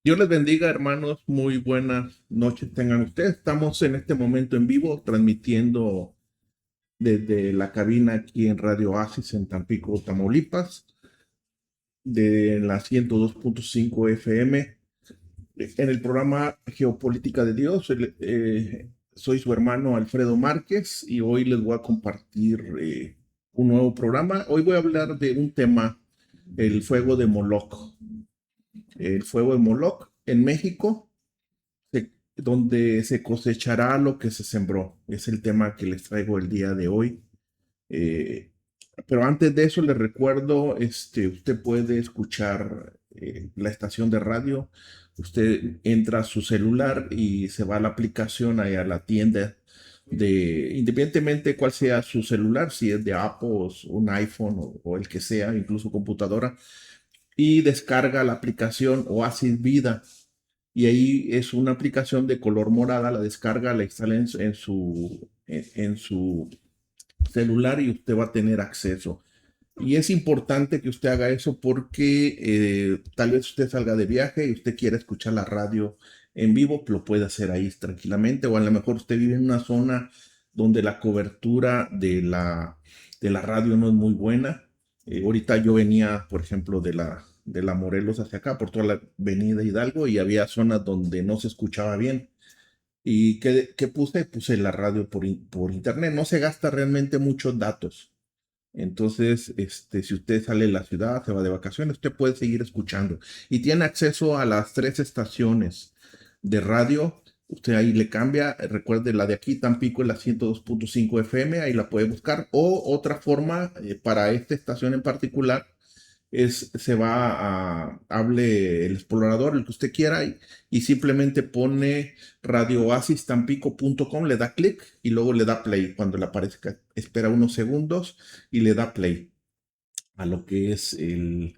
Dios les bendiga, hermanos. Muy buenas noches tengan ustedes. Estamos en este momento en vivo transmitiendo desde la cabina aquí en Radio Oasis en Tampico, Tamaulipas, de la 102.5 FM, en el programa Geopolítica de Dios. Soy su hermano Alfredo Márquez y hoy les voy a compartir un nuevo programa. Hoy voy a hablar de un tema, el fuego de Moloch. El fuego de Moloch en México donde se cosechará lo que se sembró. Es el tema que les traigo el día de hoy. Eh, pero antes de eso les recuerdo, usted puede escuchar la estación de radio. Usted entra a su celular y se va a la aplicación, ahí a la tienda independientemente cuál sea su celular, si es de Apple, o un iPhone o el que sea, incluso computadora, y descarga la aplicación Oasis Vida, y ahí es una aplicación de color morada, la descarga, la instala en su celular y usted va a tener acceso. Y es importante que usted haga eso porque tal vez usted salga de viaje y usted quiera escuchar la radio en vivo, lo puede hacer ahí tranquilamente, o a lo mejor usted vive en una zona donde la cobertura de la radio no es muy buena. Ahorita yo venía, por ejemplo, de la Morelos hacia acá, por toda la avenida Hidalgo, y había zonas donde no se escuchaba bien. ¿Y qué puse? Puse la radio por internet. No se gasta realmente muchos datos. Entonces, si usted sale de la ciudad, se va de vacaciones, usted puede seguir escuchando. Y tiene acceso a las tres estaciones de radio. Usted ahí le cambia. Recuerde, la de aquí, Tampico, es la 102.5 FM, ahí la puede buscar. O otra forma, para esta estación en particular, se va hable el explorador, el que usted quiera, y simplemente pone radiooasistampico.com, le da clic y luego le da play. Cuando le aparezca, espera unos segundos y le da play a lo que es el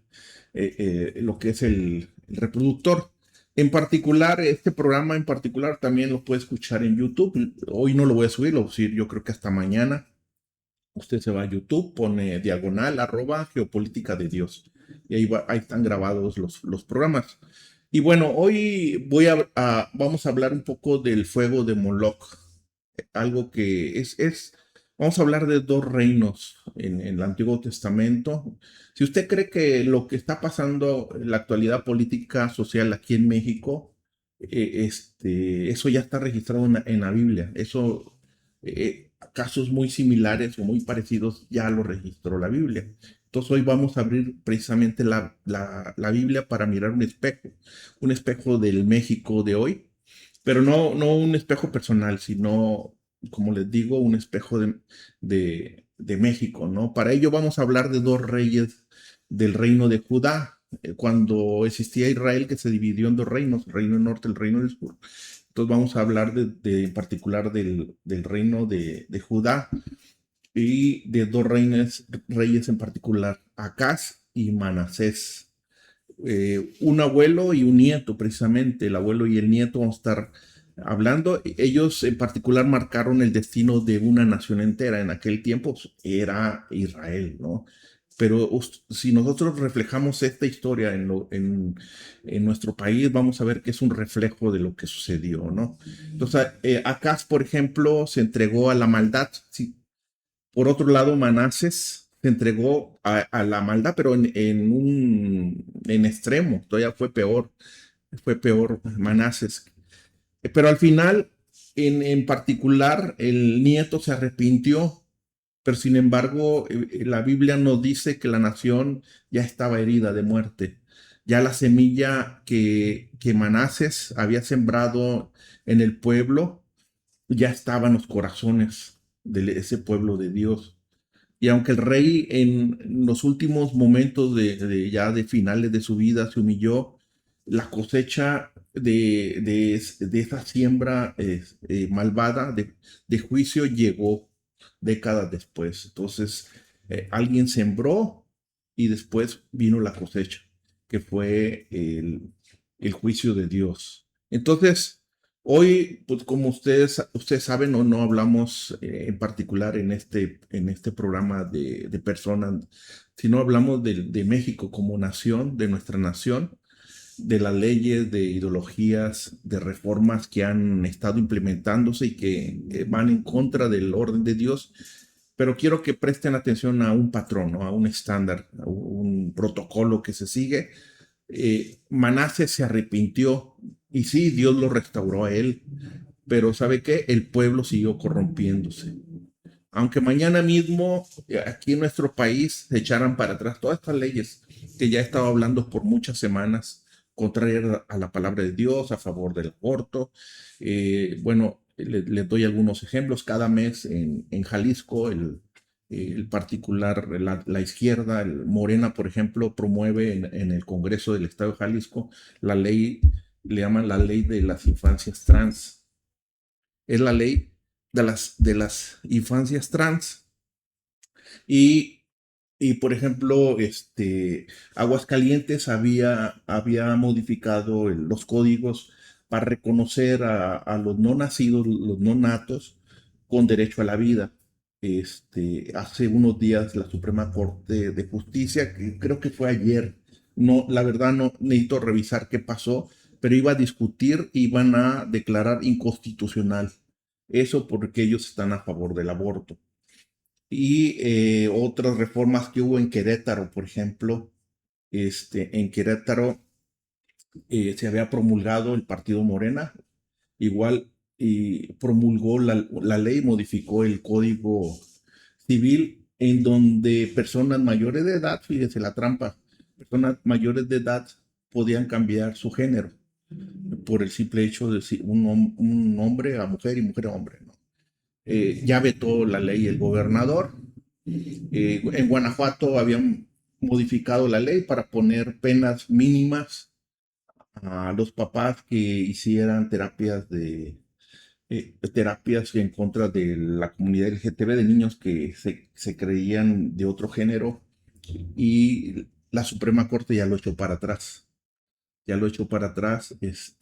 reproductor. En particular, este programa en particular también lo puede escuchar en YouTube. Hoy no lo voy a subir, lo voy a subir yo creo que hasta mañana. Usted se va a YouTube, pone diagonal, arroba, geopolítica de Dios. Y ahí están grabados los programas. Y bueno, hoy vamos a hablar un poco del fuego de Moloch. Algo que vamos a hablar de dos reinos en el Antiguo Testamento. Si usted cree que lo que está pasando en la actualidad política social aquí en México, eso ya está registrado en la Biblia. Casos muy similares o muy parecidos ya lo registró la Biblia. Entonces hoy vamos a abrir precisamente la Biblia para mirar un espejo del México de hoy, pero no un espejo personal, sino, como les digo, un espejo de México, ¿no? Para ello vamos a hablar de dos reyes del reino de Judá, cuando existía Israel, que se dividió en dos reinos, el reino del norte y el reino del sur. Entonces vamos a hablar en particular del reino de Judá y de dos reyes en particular, Acaz y Manasés. Un abuelo y un nieto, precisamente. El abuelo y el nieto vamos a estar hablando. Ellos en particular marcaron el destino de una nación entera. En aquel tiempo era Israel, ¿no? Pero si nosotros reflejamos esta historia en nuestro país, vamos a ver que es un reflejo de lo que sucedió, ¿no? Entonces, Acaz, por ejemplo, se entregó a la maldad. Sí. Por otro lado, Manases se entregó a la maldad, pero en extremo, todavía fue peor Manases. Pero al final, en particular, el nieto se arrepintió, pero sin embargo, la Biblia nos dice que la nación ya estaba herida de muerte. Ya la semilla que Manases había sembrado en el pueblo ya estaba en los corazones de ese pueblo de Dios. Y aunque el rey en los últimos momentos ya de finales de su vida se humilló, la cosecha de esa siembra malvada de juicio llegó décadas después. Entonces, alguien sembró y después vino la cosecha, que fue el juicio de Dios. Entonces, hoy, pues como ustedes saben, no hablamos en particular en este programa de personas, sino hablamos de México como nación, de nuestra nación. de las leyes, de ideologías, de reformas que han estado implementándose y que van en contra del orden de Dios, pero quiero que presten atención a un patrón, ¿no? A un estándar, a un protocolo que se sigue. Manase se arrepintió y sí, Dios lo restauró a él, pero ¿sabe qué? El pueblo siguió corrompiéndose. Aunque mañana mismo aquí en nuestro país se echaran para atrás todas estas leyes que ya he estado hablando por muchas semanas, contrarias a la palabra de Dios, a favor del aborto. Bueno, les doy algunos ejemplos. Cada mes en Jalisco, el particular, la izquierda, el Morena, por ejemplo, promueve en el Congreso del Estado de Jalisco la ley, le llaman la ley de las infancias trans. Es la ley de las infancias trans y, por ejemplo, Aguascalientes había modificado los códigos para reconocer a los no nacidos, los no natos, con derecho a la vida. Hace unos días la Suprema Corte de Justicia, que creo que fue ayer, no, la verdad no necesito revisar qué pasó, pero iba a discutir, iban a declarar inconstitucional eso porque ellos están a favor del aborto. Y otras reformas que hubo en Querétaro, por ejemplo, en Querétaro se había promulgado el partido Morena, igual y promulgó la ley, modificó el código civil en donde personas mayores de edad, fíjese la trampa, personas mayores de edad podían cambiar su género por el simple hecho de si un hombre a mujer y mujer a hombre, ¿no? Ya vetó la ley el gobernador. En Guanajuato habían modificado la ley para poner penas mínimas a los papás que hicieran terapias en contra de la comunidad LGTB, de niños que se creían de otro género, y la Suprema Corte ya lo echó para atrás. Ya lo echó para atrás,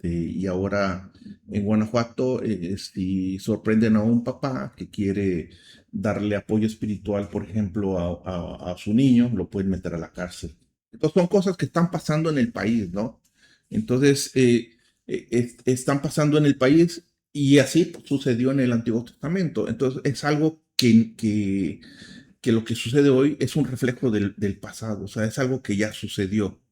y ahora en Guanajuato, si sorprenden a un papá que quiere darle apoyo espiritual, por ejemplo, a su niño, lo pueden meter a la cárcel. Entonces son cosas que están pasando en el país, ¿no? Entonces, están pasando en el país y así pues, sucedió en el Antiguo Testamento. Entonces, es algo que lo que sucede hoy es un reflejo del pasado, o sea, es algo que ya sucedió.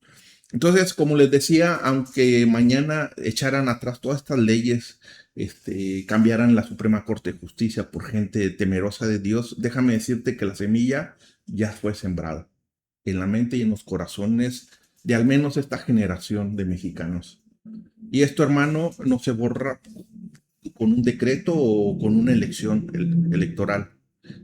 Entonces, como les decía, aunque mañana echaran atrás todas estas leyes, cambiaran la Suprema Corte de Justicia por gente temerosa de Dios, déjame decirte que la semilla ya fue sembrada en la mente y en los corazones de al menos esta generación de mexicanos. Y esto, hermano, no se borra con un decreto o con una elección electoral.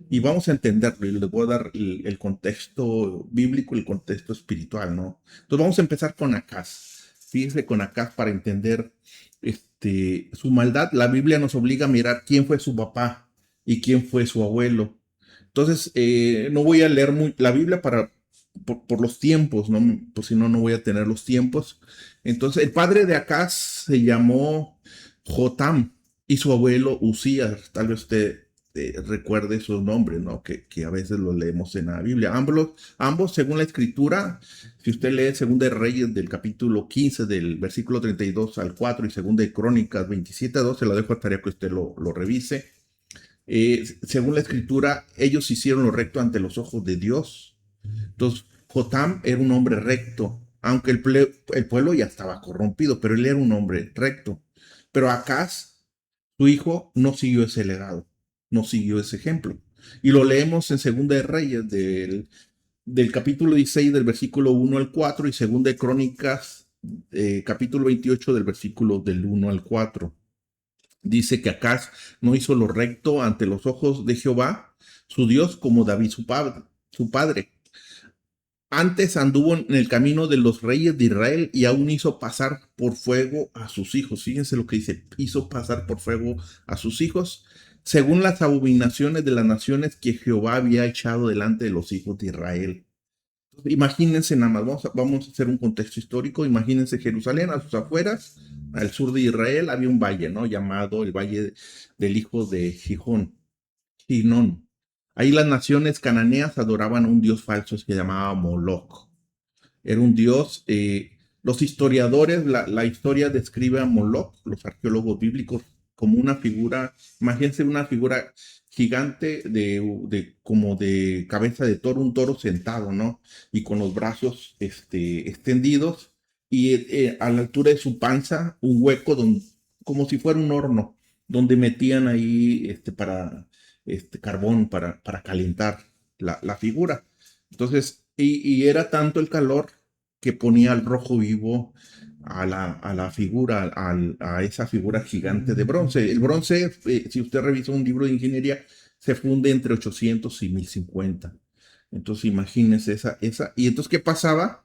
Y vamos a entenderlo y les voy a dar el contexto bíblico y el contexto espiritual, ¿no? Entonces vamos a empezar con Acaz. Fíjense con Acaz para entender su maldad. La Biblia nos obliga a mirar quién fue su papá y quién fue su abuelo. Entonces, no voy a leer la Biblia por los tiempos, ¿no? Pues si no, no voy a tener los tiempos. Entonces, el padre de Acaz se llamó Jotam y su abuelo Usías. Tal vez usted recuerde esos nombres, ¿no? Que a veces los leemos en la Biblia. Ambos, según la escritura, si usted lee Segunda de Reyes del capítulo 15, del versículo 32 al 4 y Segunda de Crónicas 27 a 2, se lo dejo a tarea que usted lo revise. Según la escritura, ellos hicieron lo recto ante los ojos de Dios. Entonces, Jotam era un hombre recto, aunque el pueblo ya estaba corrompido, pero él era un hombre recto. Pero Acaz, su hijo, no siguió ese legado, no siguió ese ejemplo. Y lo leemos en Segunda de Reyes, del capítulo 16, del versículo 1 al 4, y Segunda de Crónicas, capítulo 28, del versículo del 1 al 4. Dice que Acaz no hizo lo recto ante los ojos de Jehová, su Dios, como David su padre. Antes anduvo en el camino de los reyes de Israel y aún hizo pasar por fuego a sus hijos. Fíjense lo que dice, hizo pasar por fuego a sus hijos, según las abominaciones de las naciones que Jehová había echado delante de los hijos de Israel. Imagínense nada más, vamos a hacer un contexto histórico. Imagínense Jerusalén, a sus afueras, al sur de Israel, había un valle, ¿no? Llamado el Valle del Hijo de Ginón. Ahí las naciones cananeas adoraban a un dios falso que se llamaba Moloch. Era un dios Los historiadores, la historia describe a Moloch, los arqueólogos bíblicos, como una figura, imagínense una figura gigante como de cabeza de toro, un toro sentado, ¿no? Y con los brazos extendidos y a la altura de su panza un hueco como si fuera un horno, donde metían ahí para carbón para calentar la figura. Entonces, y era tanto el calor que ponía al rojo vivo a la figura, a esa figura gigante de bronce. El bronce, si usted revisa un libro de ingeniería, se funde entre 800 y 1050. Entonces, imagínense esa. Y entonces, ¿qué pasaba?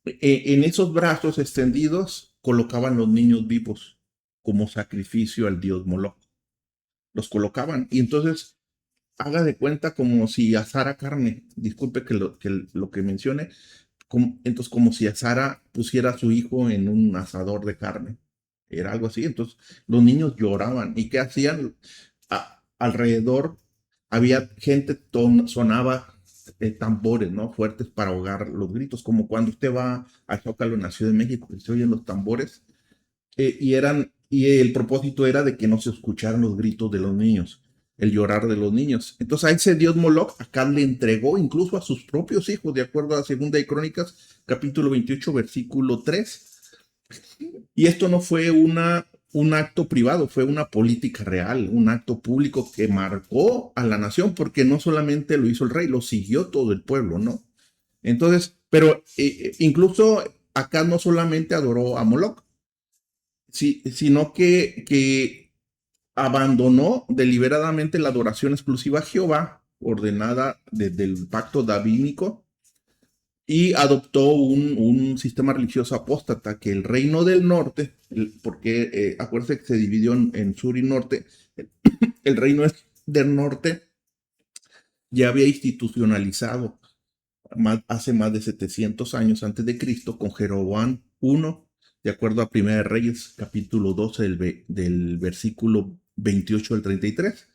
En esos brazos extendidos colocaban los niños vivos como sacrificio al dios Moloch. Los colocaban. Y entonces, haga de cuenta como si asara carne. Disculpe que lo que mencione, entonces, como si Sara pusiera a su hijo en un asador de carne. Era algo así. Entonces, los niños lloraban. ¿Y qué hacían? Alrededor había gente, sonaba tambores, ¿no? Fuertes para ahogar los gritos, como cuando usted va al Zócalo en la Ciudad de México, que se oyen los tambores, y el propósito era de que no se escucharan los gritos de los niños, el llorar de los niños. Entonces a ese dios Moloch acá le entregó incluso a sus propios hijos, de acuerdo a Segunda de Crónicas, capítulo 28, versículo 3. Y esto no fue un acto privado, fue una política real, un acto público que marcó a la nación, porque no solamente lo hizo el rey, lo siguió todo el pueblo, ¿no? Entonces, pero incluso acá no solamente adoró a Moloch, sino que abandonó deliberadamente la adoración exclusiva a Jehová, ordenada desde el pacto davínico, y adoptó un sistema religioso apóstata, que el reino del norte, porque acuérdense que se dividió en sur y norte, el reino del norte ya había institucionalizado hace más de 700 años antes de Cristo con Jeroboam I, de acuerdo a Primera de Reyes, capítulo 12, del versículo 28 al 33.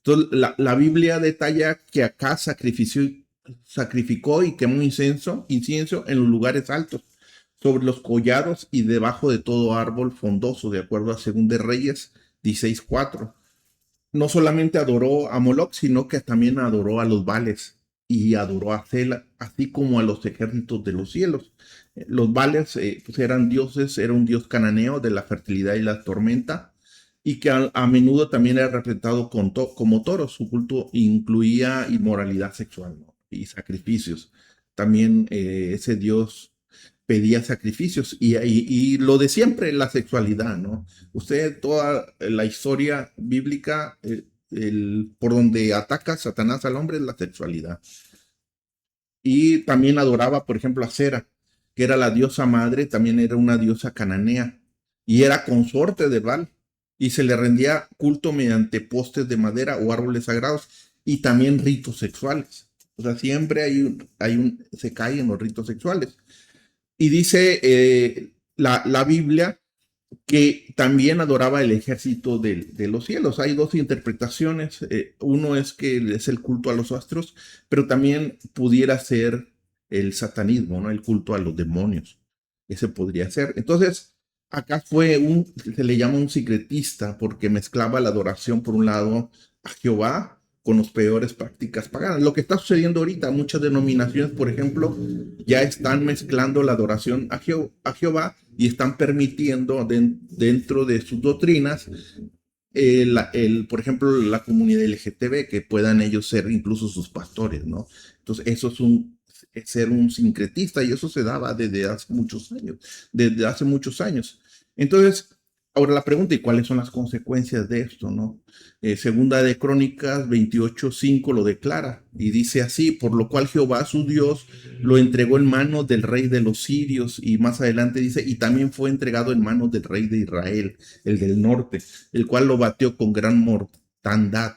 Entonces, la Biblia detalla que acá sacrificó y quemó incienso en los lugares altos, sobre los collados y debajo de todo árbol frondoso, de acuerdo a Segunda de Reyes 16:4. No solamente adoró a Moloch, sino que también adoró a los Vales y adoró a Sela, así como a los ejércitos de los cielos. Los Vales pues eran dioses, era un dios cananeo de la fertilidad y la tormenta, y que a menudo también era representado como toros. Su culto incluía inmoralidad sexual, ¿no? Y sacrificios. También ese dios pedía sacrificios y lo de siempre, la sexualidad, ¿no? Usted, toda la historia bíblica, por donde ataca Satanás al hombre es la sexualidad. Y también adoraba, por ejemplo, a Cera, que era la diosa madre, también era una diosa cananea y era consorte de Baal, y se le rendía culto mediante postes de madera o árboles sagrados y también ritos sexuales. O sea, siempre se cae en los ritos sexuales. Y dice la Biblia que también adoraba el ejército de los cielos. Hay dos interpretaciones. Uno es que es el culto a los astros, pero también pudiera ser el satanismo, ¿no? El culto a los demonios. Ese podría ser. Entonces, acá se le llama un secretista porque mezclaba la adoración por un lado a Jehová con las peores prácticas paganas. Lo que está sucediendo ahorita, muchas denominaciones, por ejemplo, ya están mezclando la adoración a Jehová y están permitiendo dentro de sus doctrinas, por ejemplo, la comunidad LGTB, que puedan ellos ser incluso sus pastores, ¿no? Entonces, eso es ser un sincretista, y eso se daba desde hace muchos años. Entonces, ahora la pregunta, ¿y cuáles son las consecuencias de esto, no? Segunda de Crónicas 28:5 lo declara y dice así: por lo cual Jehová su Dios lo entregó en manos del rey de los sirios, y más adelante dice, y también fue entregado en manos del rey de Israel, el del norte, el cual lo batió con gran mortandad.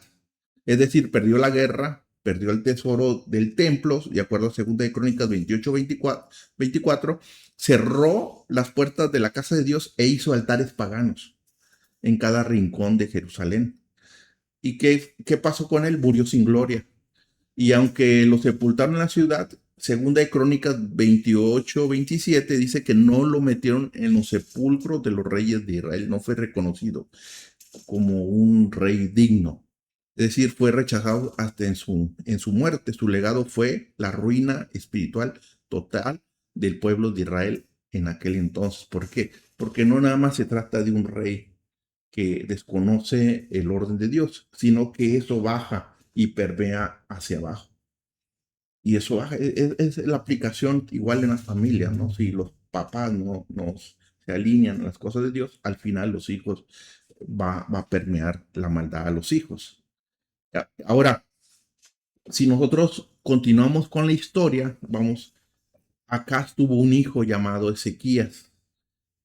Es decir, perdió la guerra, perdió el tesoro del templo, de acuerdo a Segunda de Crónicas 28:24, cerró las puertas de la casa de Dios e hizo altares paganos en cada rincón de Jerusalén. ¿Y qué pasó con él? Murió sin gloria. Y aunque lo sepultaron en la ciudad, Segunda de Crónicas 28-27 dice que no lo metieron en los sepulcros de los reyes de Israel, no fue reconocido como un rey digno. Es decir, fue rechazado hasta en su muerte. Su legado fue la ruina espiritual total del pueblo de Israel en aquel entonces. ¿Por qué? Porque no nada más se trata de un rey que desconoce el orden de Dios, sino que eso baja y permea hacia abajo. Y eso baja, es la aplicación igual en las familias, ¿no? Si los papás no se alinean a las cosas de Dios, al final los hijos va a permear la maldad a los hijos. Ahora, si nosotros continuamos con la historia, vamos, Acaz tuvo un hijo llamado Ezequías.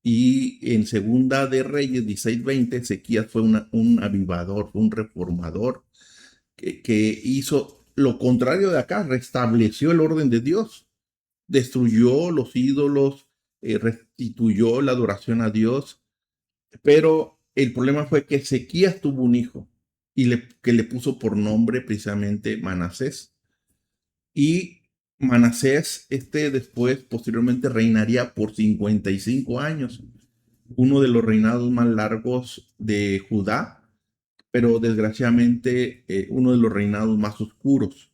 Y en Segunda de Reyes 16:20, Ezequías fue un avivador, fue un reformador que hizo lo contrario de acá, restableció el orden de Dios, destruyó los ídolos, restituyó la adoración a Dios, pero el problema fue que Ezequías tuvo un hijo que le puso por nombre precisamente Manasés. Y Manasés, después, posteriormente, reinaría por 55 años, uno de los reinados más largos de Judá, pero desgraciadamente uno de los reinados más oscuros.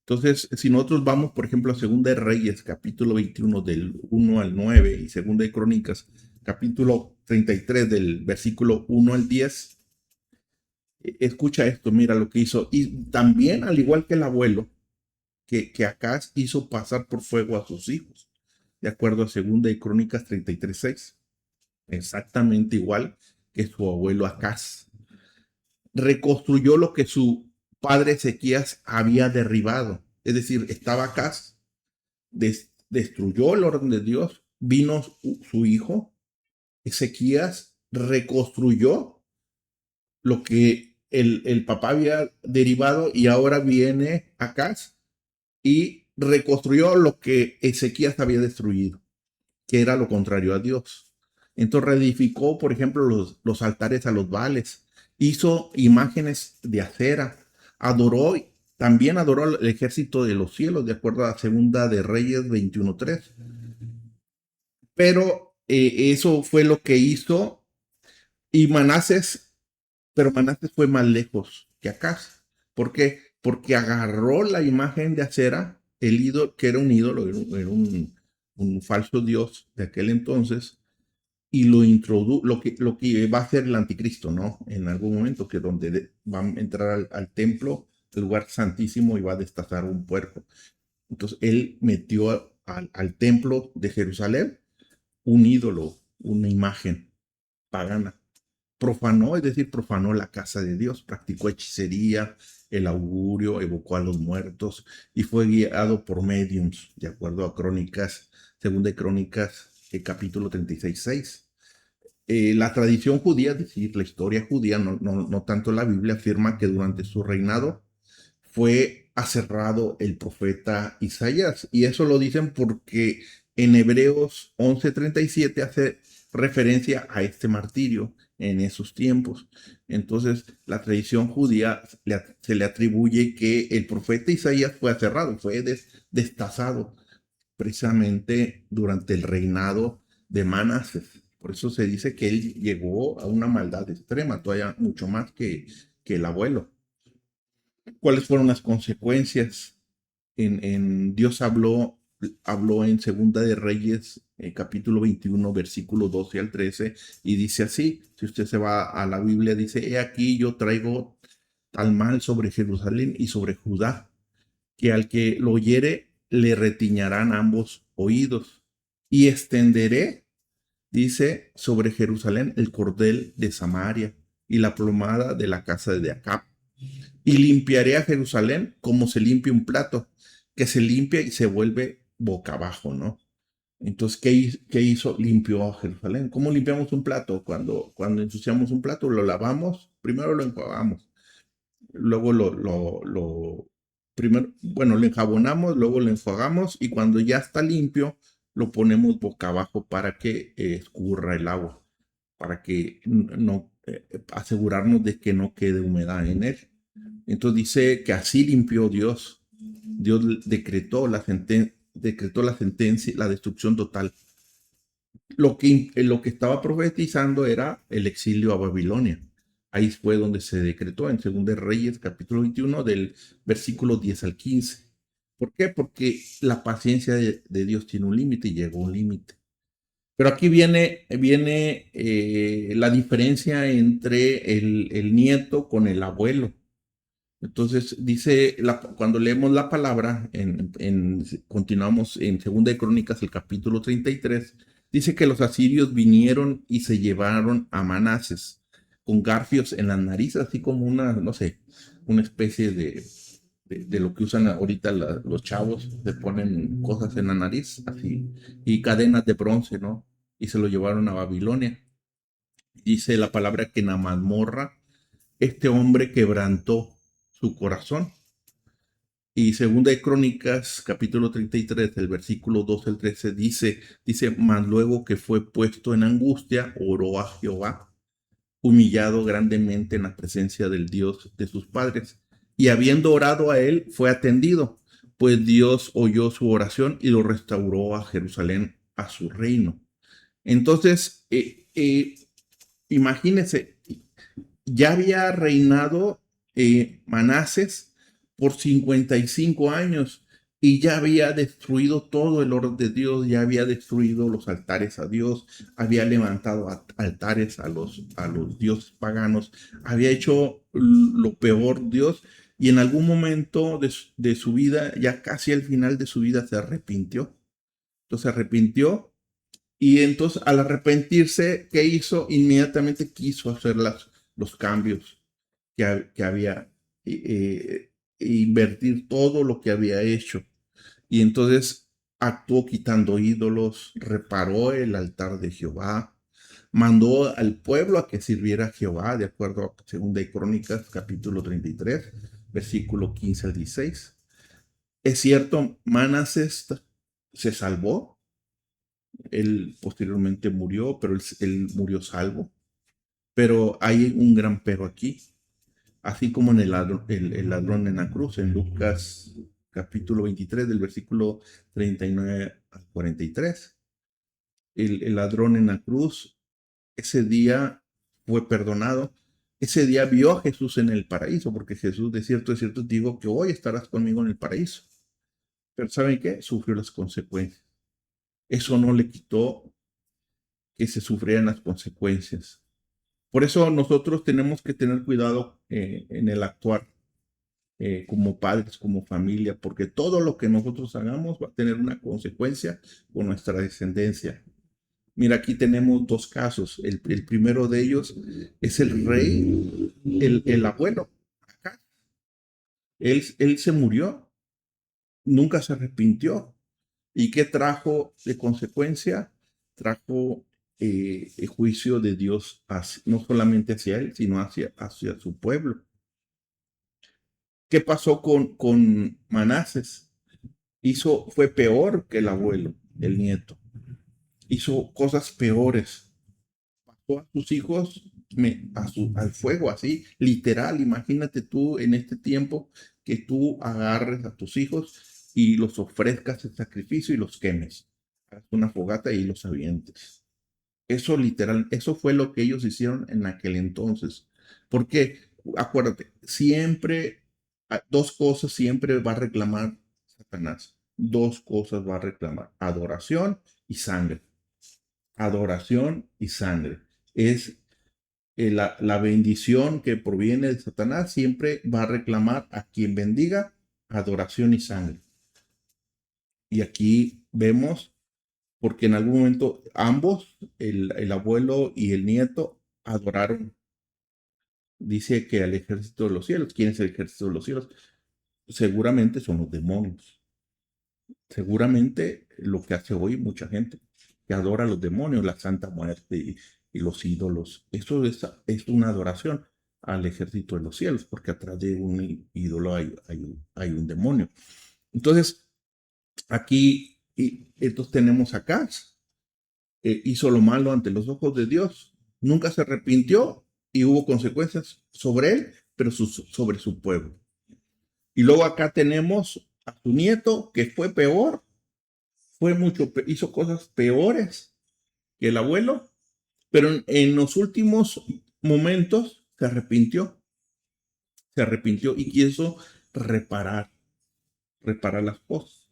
Entonces, si nosotros vamos, por ejemplo, a Segunda de Reyes, capítulo 21, del 1 al 9, y Segunda de Crónicas, capítulo 33, del versículo 1 al 10, escucha esto, mira lo que hizo. Y también, al igual que el abuelo, que Acaz hizo pasar por fuego a sus hijos, de acuerdo a Segunda de Crónicas 33:6, exactamente igual que su abuelo Acaz. Reconstruyó lo que su padre Ezequías había derribado, es decir, estaba Acaz, destruyó el orden de Dios, vino su hijo, Ezequías reconstruyó lo que el papá había derivado y ahora viene Acaz y reconstruyó lo que Ezequías había destruido, que era lo contrario a Dios. Entonces reedificó, por ejemplo, los altares a los Baales, hizo imágenes de acera, adoró, también adoró el ejército de los cielos, de acuerdo a Segunda de Reyes 21:3. Pero eso fue lo que hizo, y pero Manases fue más lejos que Acaz. ¿Por qué? Porque agarró la imagen de acera, el ídolo, que era un ídolo, era un falso dios de aquel entonces, y lo introdujo, lo que va a ser el anticristo, ¿no? En algún momento, que donde va a entrar al templo, el lugar santísimo, y va a destazar un puerco. Entonces, él metió al templo de Jerusalén un ídolo, una imagen pagana. Profanó, es decir, profanó la casa de Dios, practicó hechicería, el augurio, evocó a los muertos y fue guiado por mediums, de acuerdo a Crónicas, Segunda de Crónicas, capítulo 36:6. La tradición judía, es decir, la historia judía, no tanto la Biblia, afirma que durante su reinado fue aserrado el profeta Isaías. Y eso lo dicen porque en Hebreos 11:37 hace referencia a este martirio en esos tiempos. Entonces, la tradición judía se le atribuye que el profeta Isaías fue aserrado, fue destazado precisamente durante el reinado de Manasés. Por eso se dice que él llegó a una maldad extrema, todavía mucho más que el abuelo. ¿Cuáles fueron las consecuencias? Dios habló en Segunda de Reyes, capítulo 21, versículo 12 al 13, y dice así, si usted se va a la Biblia, dice: he aquí yo traigo tal mal sobre Jerusalén y sobre Judá, que al que lo oyere le retiñarán ambos oídos, y extenderé, dice, sobre Jerusalén el cordel de Samaria y la plomada de la casa de Acab, y limpiaré a Jerusalén como se limpia un plato, que se limpia y se vuelve boca abajo, ¿no? Entonces, ¿qué hizo? Limpió a Jerusalén. ¿Cómo limpiamos un plato? Cuando ensuciamos un plato, lo lavamos, primero lo enjuagamos, luego primero, bueno, lo enjabonamos, luego lo enjuagamos, y cuando ya está limpio, lo ponemos boca abajo para que escurra el agua, para que no, asegurarnos de que no quede humedad en él. Entonces dice que así limpió Dios Dios decretó la sentencia, la destrucción total. Lo que estaba profetizando era el exilio a Babilonia. Ahí fue donde se decretó en 2 Reyes, capítulo 21, del versículo 10 al 15. ¿Por qué? Porque la paciencia de Dios tiene un límite y llegó a un límite. Pero aquí viene la diferencia entre el nieto con el abuelo. Entonces dice, cuando leemos la palabra, continuamos en Segunda de Crónicas, el capítulo 33, dice que los asirios vinieron y se llevaron a Manases con garfios en las narices, así como una, no sé, una especie de lo que usan ahorita los chavos, se ponen cosas en la nariz, así, y cadenas de bronce, ¿no? Y se lo llevaron a Babilonia. Dice la palabra que en la mazmorra este hombre quebrantó su corazón. Y segunda de Crónicas, capítulo 33, el versículo 12 al 13, dice, mas luego que fue puesto en angustia, oró a Jehová, humillado grandemente en la presencia del Dios de sus padres. Y habiendo orado a él, fue atendido, pues Dios oyó su oración y lo restauró a Jerusalén, a su reino. Entonces, imagínense, ya había reinado Manases por 55 años y ya había destruido todo el orden de Dios, ya había destruido los altares a Dios, había levantado altares a los dioses paganos, había hecho lo peor Dios y en algún momento de su vida, ya casi al final de su vida, se arrepintió. Entonces se arrepintió y entonces al arrepentirse, ¿qué hizo? Inmediatamente quiso hacer los cambios que había, invertir todo lo que había hecho. Y entonces actuó quitando ídolos, reparó el altar de Jehová, mandó al pueblo a que sirviera a Jehová, de acuerdo a 2 Crónicas, capítulo 33, versículo 15 al 16. Es cierto, Manasés se salvó, él posteriormente murió, pero él murió salvo. Pero hay un gran pero aquí, así como en el ladrón en la cruz, en Lucas capítulo 23, del versículo 39 al 43. El ladrón en la cruz, ese día fue perdonado. Ese día vio a Jesús en el paraíso, porque Jesús de cierto, digo que hoy estarás conmigo en el paraíso. Pero ¿saben qué? Sufrió las consecuencias. Eso no le quitó que se sufrieran las consecuencias. Por eso nosotros tenemos que tener cuidado en el actuar como padres, como familia, porque todo lo que nosotros hagamos va a tener una consecuencia con nuestra descendencia. Mira, aquí tenemos dos casos. El primero de ellos es el rey, el abuelo. Acá. Él se murió, nunca se arrepintió. ¿Y qué trajo de consecuencia? Trajo el juicio de Dios no solamente hacia él, sino hacia su pueblo. ¿Qué pasó con Manases? Fue peor que el abuelo, el nieto. Hizo cosas peores. Pasó a sus hijos al fuego, así, literal. Imagínate tú en este tiempo que tú agarres a tus hijos y los ofrezcas en sacrificio y los quemes. Hagas una fogata y los avientes. Eso literal, eso fue lo que ellos hicieron en aquel entonces. Porque, acuérdate, siempre, dos cosas siempre va a reclamar Satanás. Dos cosas va a reclamar: adoración y sangre. Adoración y sangre. Es la bendición que proviene de Satanás, siempre va a reclamar a quien bendiga adoración y sangre. Y aquí vemos, porque en algún momento ambos, el abuelo y el nieto, adoraron. Dice que al ejército de los cielos. ¿Quién es el ejército de los cielos? Seguramente son los demonios. Seguramente lo que hace hoy mucha gente, que adora a los demonios, la Santa Muerte y los ídolos. Eso es una adoración al ejército de los cielos, porque atrás de un ídolo hay un demonio. Entonces, aquí, entonces tenemos acá, hizo lo malo ante los ojos de Dios, nunca se arrepintió y hubo consecuencias sobre él, pero sobre su pueblo. Y luego acá tenemos a su nieto, que fue peor, hizo cosas peores que el abuelo, pero en los últimos momentos se arrepintió y quiso reparar, reparar las cosas.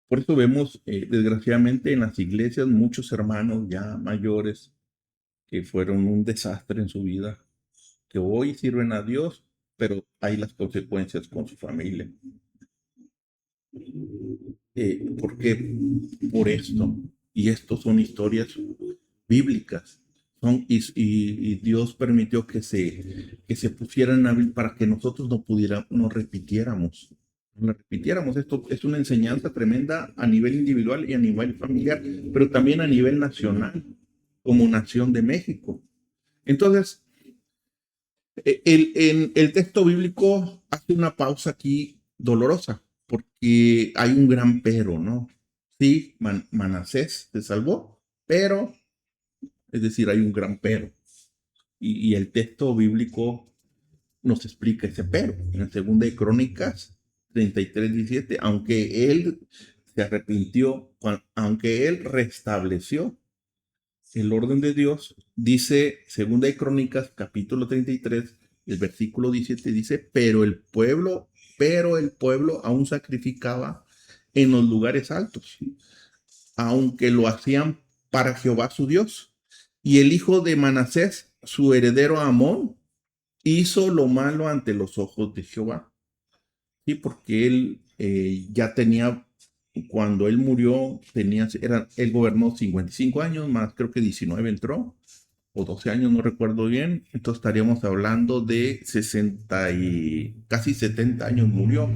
Por eso vemos, desgraciadamente, en las iglesias muchos hermanos ya mayores que fueron un desastre en su vida, que hoy sirven a Dios, pero hay las consecuencias con su familia. ¿Por qué? Por esto. Y esto son historias bíblicas. Y Dios permitió que se pusieran para que nosotros no repitiéramos. No la repitiéramos. Esto es una enseñanza tremenda a nivel individual y a nivel familiar, pero también a nivel nacional, como nación de México. Entonces, el texto bíblico hace una pausa aquí dolorosa, porque hay un gran pero, ¿no? Sí, Manasés se salvó, pero, es decir, hay un gran pero. Y el texto bíblico nos explica ese pero. En la segunda de Crónicas 33:17, aunque él se arrepintió, aunque él restableció el orden de Dios, dice segunda de Crónicas capítulo 33, el versículo 17 dice, pero el pueblo aún sacrificaba en los lugares altos, aunque lo hacían para Jehová su Dios. Y el hijo de Manasés, su heredero Amón, hizo lo malo ante los ojos de Jehová. Sí, porque él ya tenía, cuando él murió, él gobernó 55 años, más creo que 19 entró, o 12 años, no recuerdo bien. Entonces estaríamos hablando de 60 y casi 70 años murió.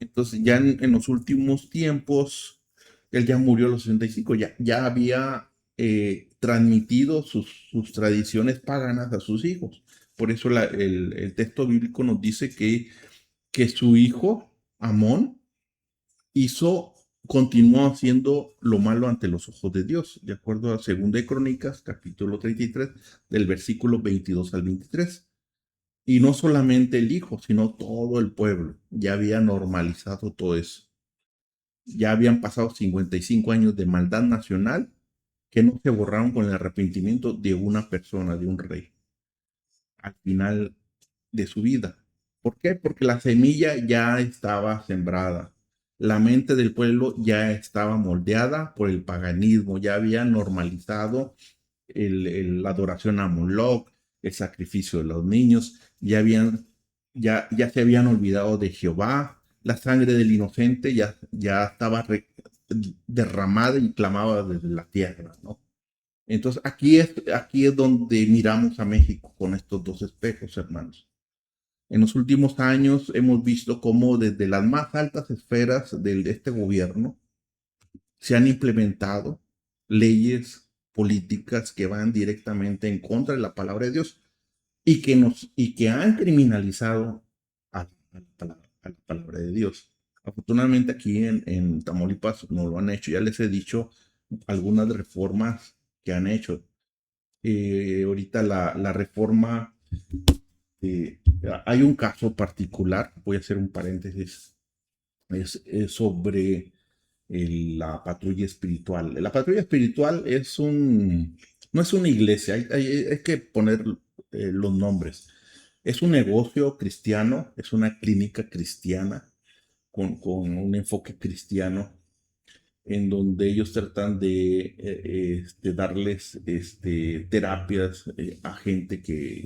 Entonces ya en los últimos tiempos, él ya murió a los 65, ya había transmitido sus tradiciones paganas a sus hijos. Por eso el texto bíblico nos dice que su hijo, Amón, hizo, continuó haciendo lo malo ante los ojos de Dios, de acuerdo a 2 de Crónicas, capítulo 33, del versículo 22 al 23. Y no solamente el hijo, sino todo el pueblo ya había normalizado todo eso. Ya habían pasado 55 años de maldad nacional que no se borraron con el arrepentimiento de una persona, de un rey, al final de su vida. ¿Por qué? Porque la semilla ya estaba sembrada. La mente del pueblo ya estaba moldeada por el paganismo, ya había normalizado la adoración a Moloch, el sacrificio de los niños, ya se habían olvidado de Jehová, la sangre del inocente ya estaba derramada y clamaba desde la tierra, ¿no? Entonces aquí es donde miramos a México con estos dos espejos, hermanos. En los últimos años hemos visto cómo desde las más altas esferas de este gobierno se han implementado leyes políticas que van directamente en contra de la palabra de Dios y que han criminalizado a la palabra de Dios. Afortunadamente aquí en Tamaulipas no lo han hecho. Ya les he dicho algunas reformas que han hecho. Ahorita la reforma, eh, hay un caso particular, voy a hacer un paréntesis, es sobre la patrulla espiritual. La patrulla espiritual no es una iglesia, hay que poner los nombres. Es un negocio cristiano, es una clínica cristiana con un enfoque cristiano en donde ellos tratan de darles terapias a gente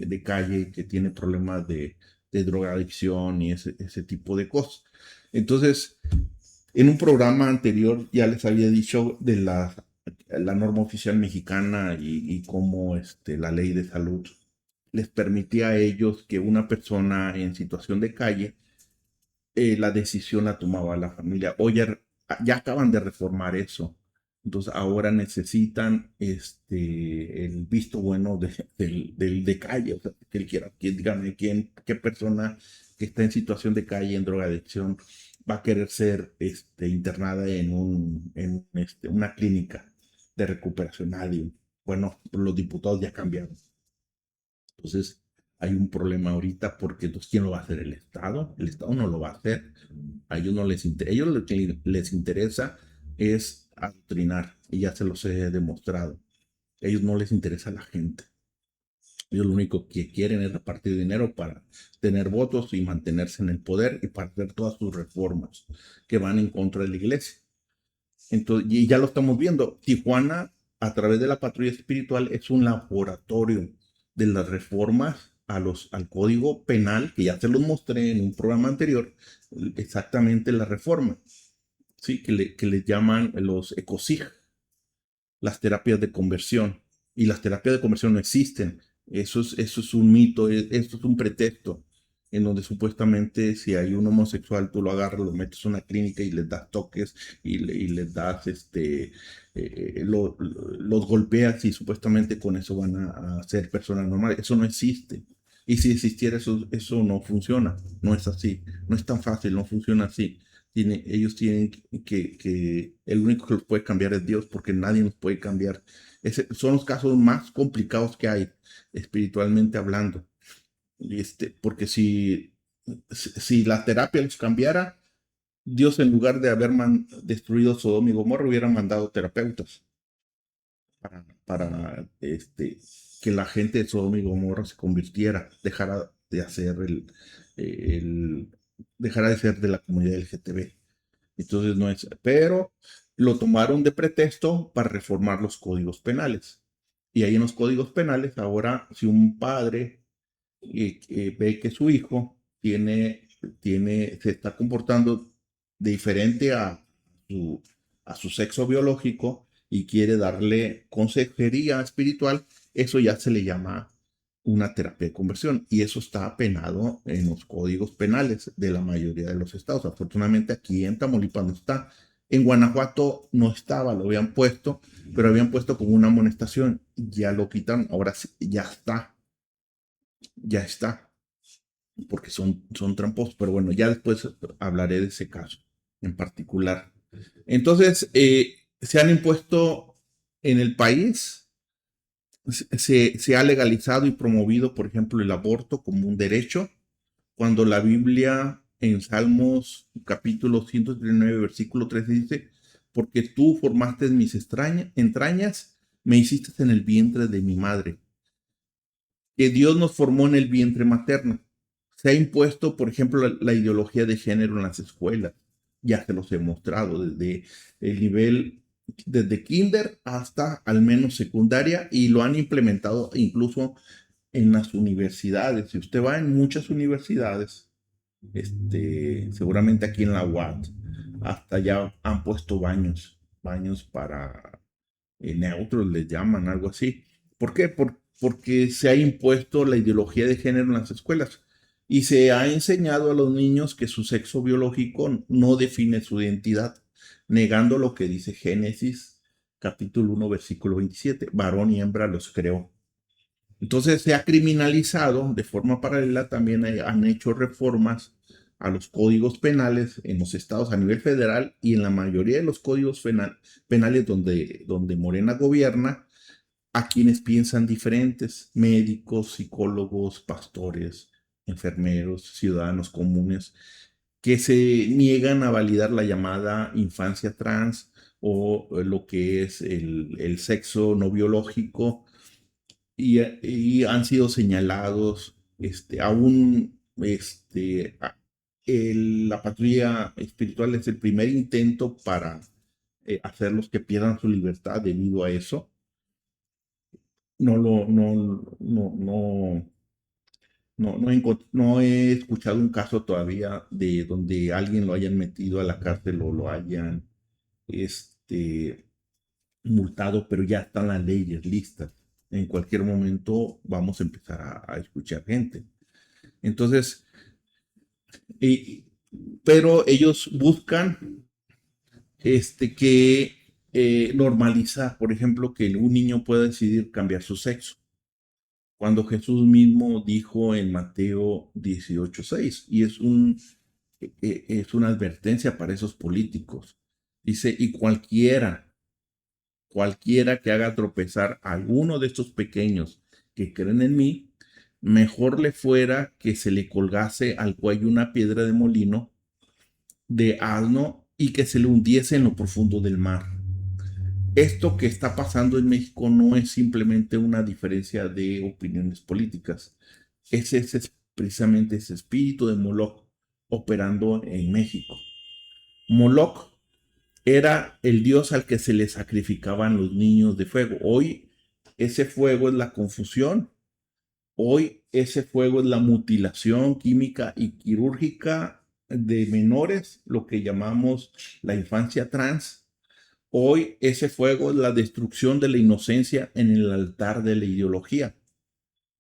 de calle que tiene problemas de drogadicción y ese tipo de cosas. Entonces, en un programa anterior ya les había dicho de la norma oficial mexicana y cómo la ley de salud les permitía a ellos que una persona en situación de calle, la decisión la tomaba la familia. Oye, ya acaban de reformar eso. Entonces ahora necesitan el visto bueno de calle. O sea, que él quiera, dígame qué persona que está en situación de calle, en drogadicción, va a querer ser internada en una clínica de recuperación. Nadie. Bueno, los diputados ya cambiaron. Entonces, Hay un problema ahorita porque entonces ¿quién lo va a hacer? ¿El Estado? El Estado no lo va a hacer. A ellos no les interesa, ellos lo que les interesa es adoctrinar y ya se los he demostrado. A ellos no les interesa la gente. Ellos lo único que quieren es repartir dinero para tener votos y mantenerse en el poder y para hacer todas sus reformas que van en contra de la iglesia. Entonces, y ya lo estamos viendo. Tijuana, a través de la patrulla espiritual, es un laboratorio de las reformas al código penal, que ya se los mostré en un programa anterior, exactamente la reforma, ¿sí? Que le llaman los ECOSIG, las terapias de conversión. Y las terapias de conversión no existen. Eso es un mito, esto es un pretexto en donde supuestamente si hay un homosexual, tú lo agarras, lo metes en una clínica y les das toques y les das, los golpeas y supuestamente con eso van a ser personas normales. Eso no existe. Y si existiera eso, eso no funciona. No es así. No es tan fácil, no funciona así. Ellos tienen el único que los puede cambiar es Dios, porque nadie nos puede cambiar. Son los casos más complicados que hay, espiritualmente hablando. Porque si la terapia los cambiara, Dios en lugar de haber destruido Sodoma y Gomorra, hubiera mandado terapeutas para que la gente de Sodoma y Gomorra se convirtiera, el, dejara de ser de la comunidad LGTB. Entonces no es, pero lo tomaron de pretexto para reformar los códigos penales. Y ahí en los códigos penales, ahora, si un padre ve que su hijo se está comportando diferente su, a su sexo biológico y quiere darle consejería espiritual, eso ya se le llama una terapia de conversión y eso está penado en los códigos penales de la mayoría de los estados. Afortunadamente aquí en Tamaulipas no está. En Guanajuato no estaba, lo habían puesto, pero habían puesto como una amonestación. Ya lo quitaron, ahora sí, ya está, porque son tramposos. Pero bueno, ya después hablaré de ese caso en particular. Entonces, se han impuesto en el país, se ha legalizado y promovido, por ejemplo, el aborto como un derecho, cuando la Biblia en Salmos capítulo 139, versículo 13 dice, porque tú formaste mis entrañas, me hiciste en el vientre de mi madre. Que Dios nos formó en el vientre materno. Se ha impuesto, por ejemplo, la ideología de género en las escuelas. Ya se los he mostrado desde el nivel, desde kinder hasta al menos secundaria y lo han implementado incluso en las universidades. Si usted va en muchas universidades, seguramente aquí en la UAT, hasta ya han puesto baños para neutros, les llaman, algo así. ¿Por qué? Porque se ha impuesto la ideología de género en las escuelas y se ha enseñado a los niños que su sexo biológico no define su identidad, negando lo que dice Génesis capítulo 1, versículo 27, varón y hembra los creó. Entonces se ha criminalizado de forma paralela, también han hecho reformas a los códigos penales en los estados a nivel federal y en la mayoría de los códigos penales donde Morena gobierna, a quienes piensan diferentes, médicos, psicólogos, pastores, enfermeros, ciudadanos comunes, que se niegan a validar la llamada infancia trans o lo que es el sexo no biológico y han sido señalados, aún, la patrulla espiritual es el primer intento para hacerlos que pierdan su libertad debido a eso. No lo, no he escuchado un caso todavía de donde alguien lo hayan metido a la cárcel o lo hayan, este, multado, pero ya están las leyes listas. En cualquier momento vamos a empezar a escuchar gente. Entonces, eh, pero ellos buscan que normalizar, por ejemplo, que un niño pueda decidir cambiar su sexo. Cuando Jesús mismo dijo en Mateo 18:6, y es una advertencia para esos políticos. Dice, y cualquiera que haga tropezar a alguno de estos pequeños que creen en mí, mejor le fuera que se le colgase al cuello una piedra de molino de asno y que se le hundiese en lo profundo del mar. Esto que está pasando en México no es simplemente una diferencia de opiniones políticas, es precisamente ese espíritu de Moloch operando en México. Moloch era el dios al que se le sacrificaban los niños de fuego. Hoy ese fuego es la confusión. Hoy ese fuego es la mutilación química y quirúrgica de menores, lo que llamamos la infancia trans. Hoy ese fuego es la destrucción de la inocencia en el altar de la ideología.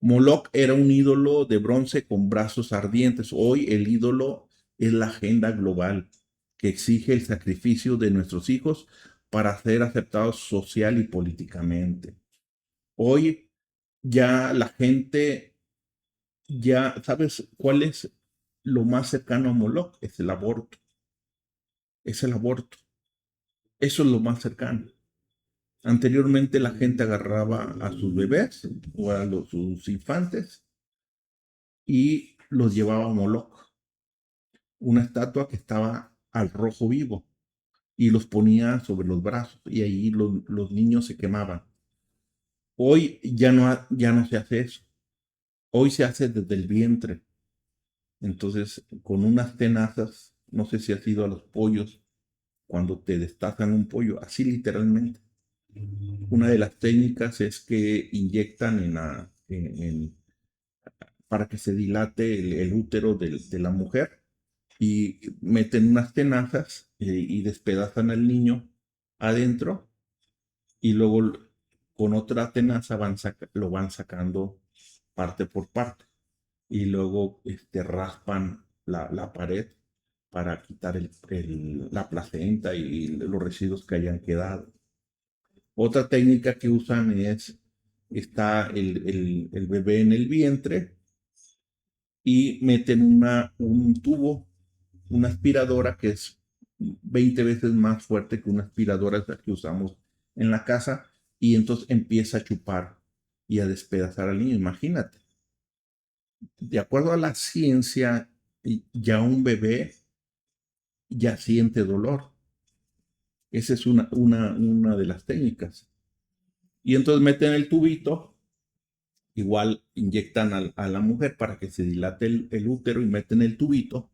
Moloch era un ídolo de bronce con brazos ardientes. Hoy el ídolo es la agenda global que exige el sacrificio de nuestros hijos para ser aceptados social y políticamente. Hoy ya la gente, ya sabes cuál es lo más cercano a Moloch, es el aborto. Es el aborto. Eso es lo más cercano. Anteriormente la gente agarraba a sus bebés o a sus infantes y los llevaba a Moloch, una estatua que estaba al rojo vivo, y los ponía sobre los brazos y ahí los niños se quemaban. Hoy ya no se hace eso. Hoy se hace desde el vientre. Entonces, con unas tenazas, no sé si has ido a los pollos, cuando te destazan un pollo, así literalmente. Una de las técnicas es que inyectan para que se dilate el útero de la mujer y meten unas tenazas y despedazan al niño adentro y luego con otra tenaza lo van sacando parte por parte y luego raspan la pared para quitar la placenta y los residuos que hayan quedado. Otra técnica que usan está el bebé en el vientre y meten un tubo, una aspiradora que es 20 veces más fuerte que una aspiradora que usamos en la casa, y entonces empieza a chupar y a despedazar al niño. Imagínate, de acuerdo a la ciencia, ya un bebé ya siente dolor. Esa es una de las técnicas. Y entonces meten el tubito, igual inyectan a la mujer para que se dilate el útero y meten el tubito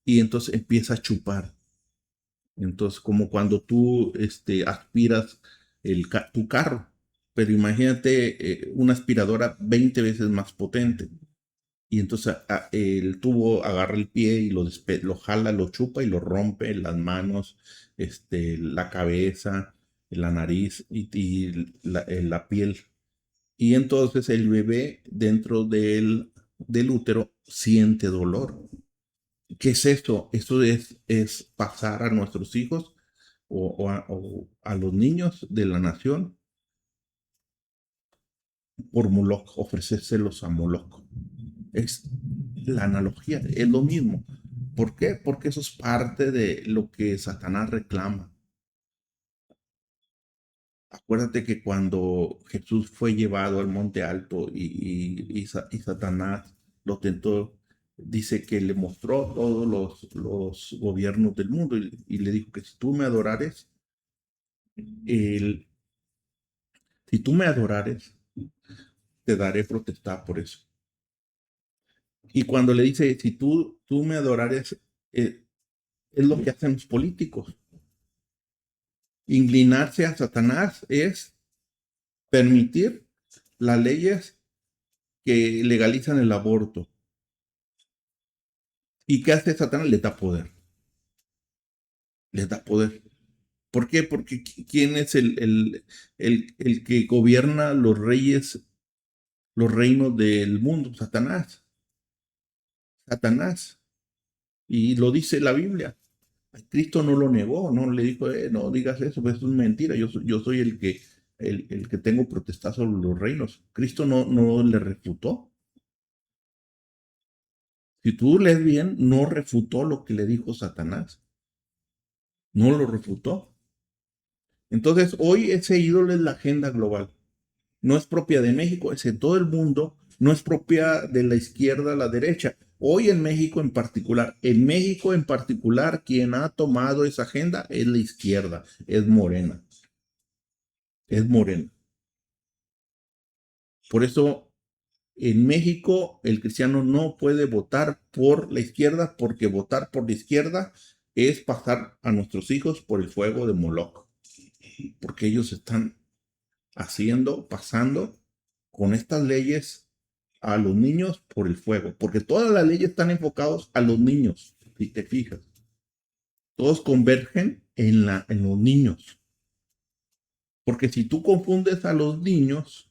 y entonces empieza a chupar. Entonces, como cuando tú aspiras tu carro, pero imagínate una aspiradora 20 veces más potente. Y entonces el tubo agarra el pie y lo jala, lo chupa y lo rompe en las manos, la cabeza, la nariz y la piel. Y entonces el bebé dentro del útero siente dolor. ¿Qué es esto? Esto es pasar a nuestros hijos o a los niños de la nación por Moloch, ofrecérselos a Moloch. Es la analogía, es lo mismo. ¿Por qué? Porque eso es parte de lo que Satanás reclama. Acuérdate que cuando Jesús fue llevado al monte alto y Satanás lo tentó, dice que le mostró todos los gobiernos del mundo y le dijo que si tú me adorares, el, si tú me adorares, te daré protestar por eso. Y cuando le dice, si tú me adorares, es lo que hacen los políticos. Inclinarse a Satanás es permitir las leyes que legalizan el aborto. ¿Y qué hace Satanás? Le da poder. Les da poder. ¿Por qué? Porque ¿quién es el que gobierna los reinos del mundo? Satanás. Satanás. Y lo dice la Biblia. Cristo no lo negó, no le dijo, no digas eso, pues eso es mentira. Yo soy el que tengo protestado sobre los reinos. Cristo no le refutó. Si tú lees bien, no refutó lo que le dijo Satanás. No lo refutó. Entonces, hoy ese ídolo es la agenda global. No es propia de México, es en todo el mundo. no es propia de la izquierda a la derecha. Hoy en México en particular, quien ha tomado esa agenda es la izquierda, es Morena, es Morena. Por eso en México el cristiano no puede votar por la izquierda porque votar por la izquierda es pasar a nuestros hijos por el fuego de Moloch, porque ellos están pasando con estas leyes a los niños por el fuego, porque todas las leyes están enfocadas a los niños, si te fijas. Todos convergen en los niños, porque si tú confundes a los niños,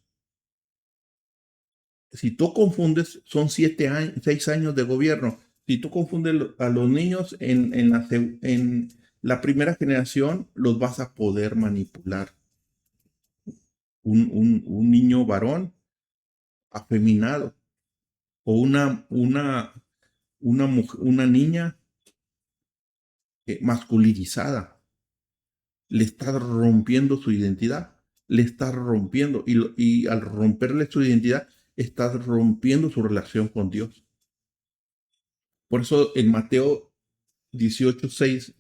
si tú confundes, son 7 años, 6 años de gobierno. Si tú confundes a los niños en la primera generación, los vas a poder manipular. Un niño varón afeminado o una niña masculinizada, le está rompiendo su identidad, le está rompiendo y al romperle su identidad, está rompiendo su relación con Dios. Por eso en Mateo 18:6,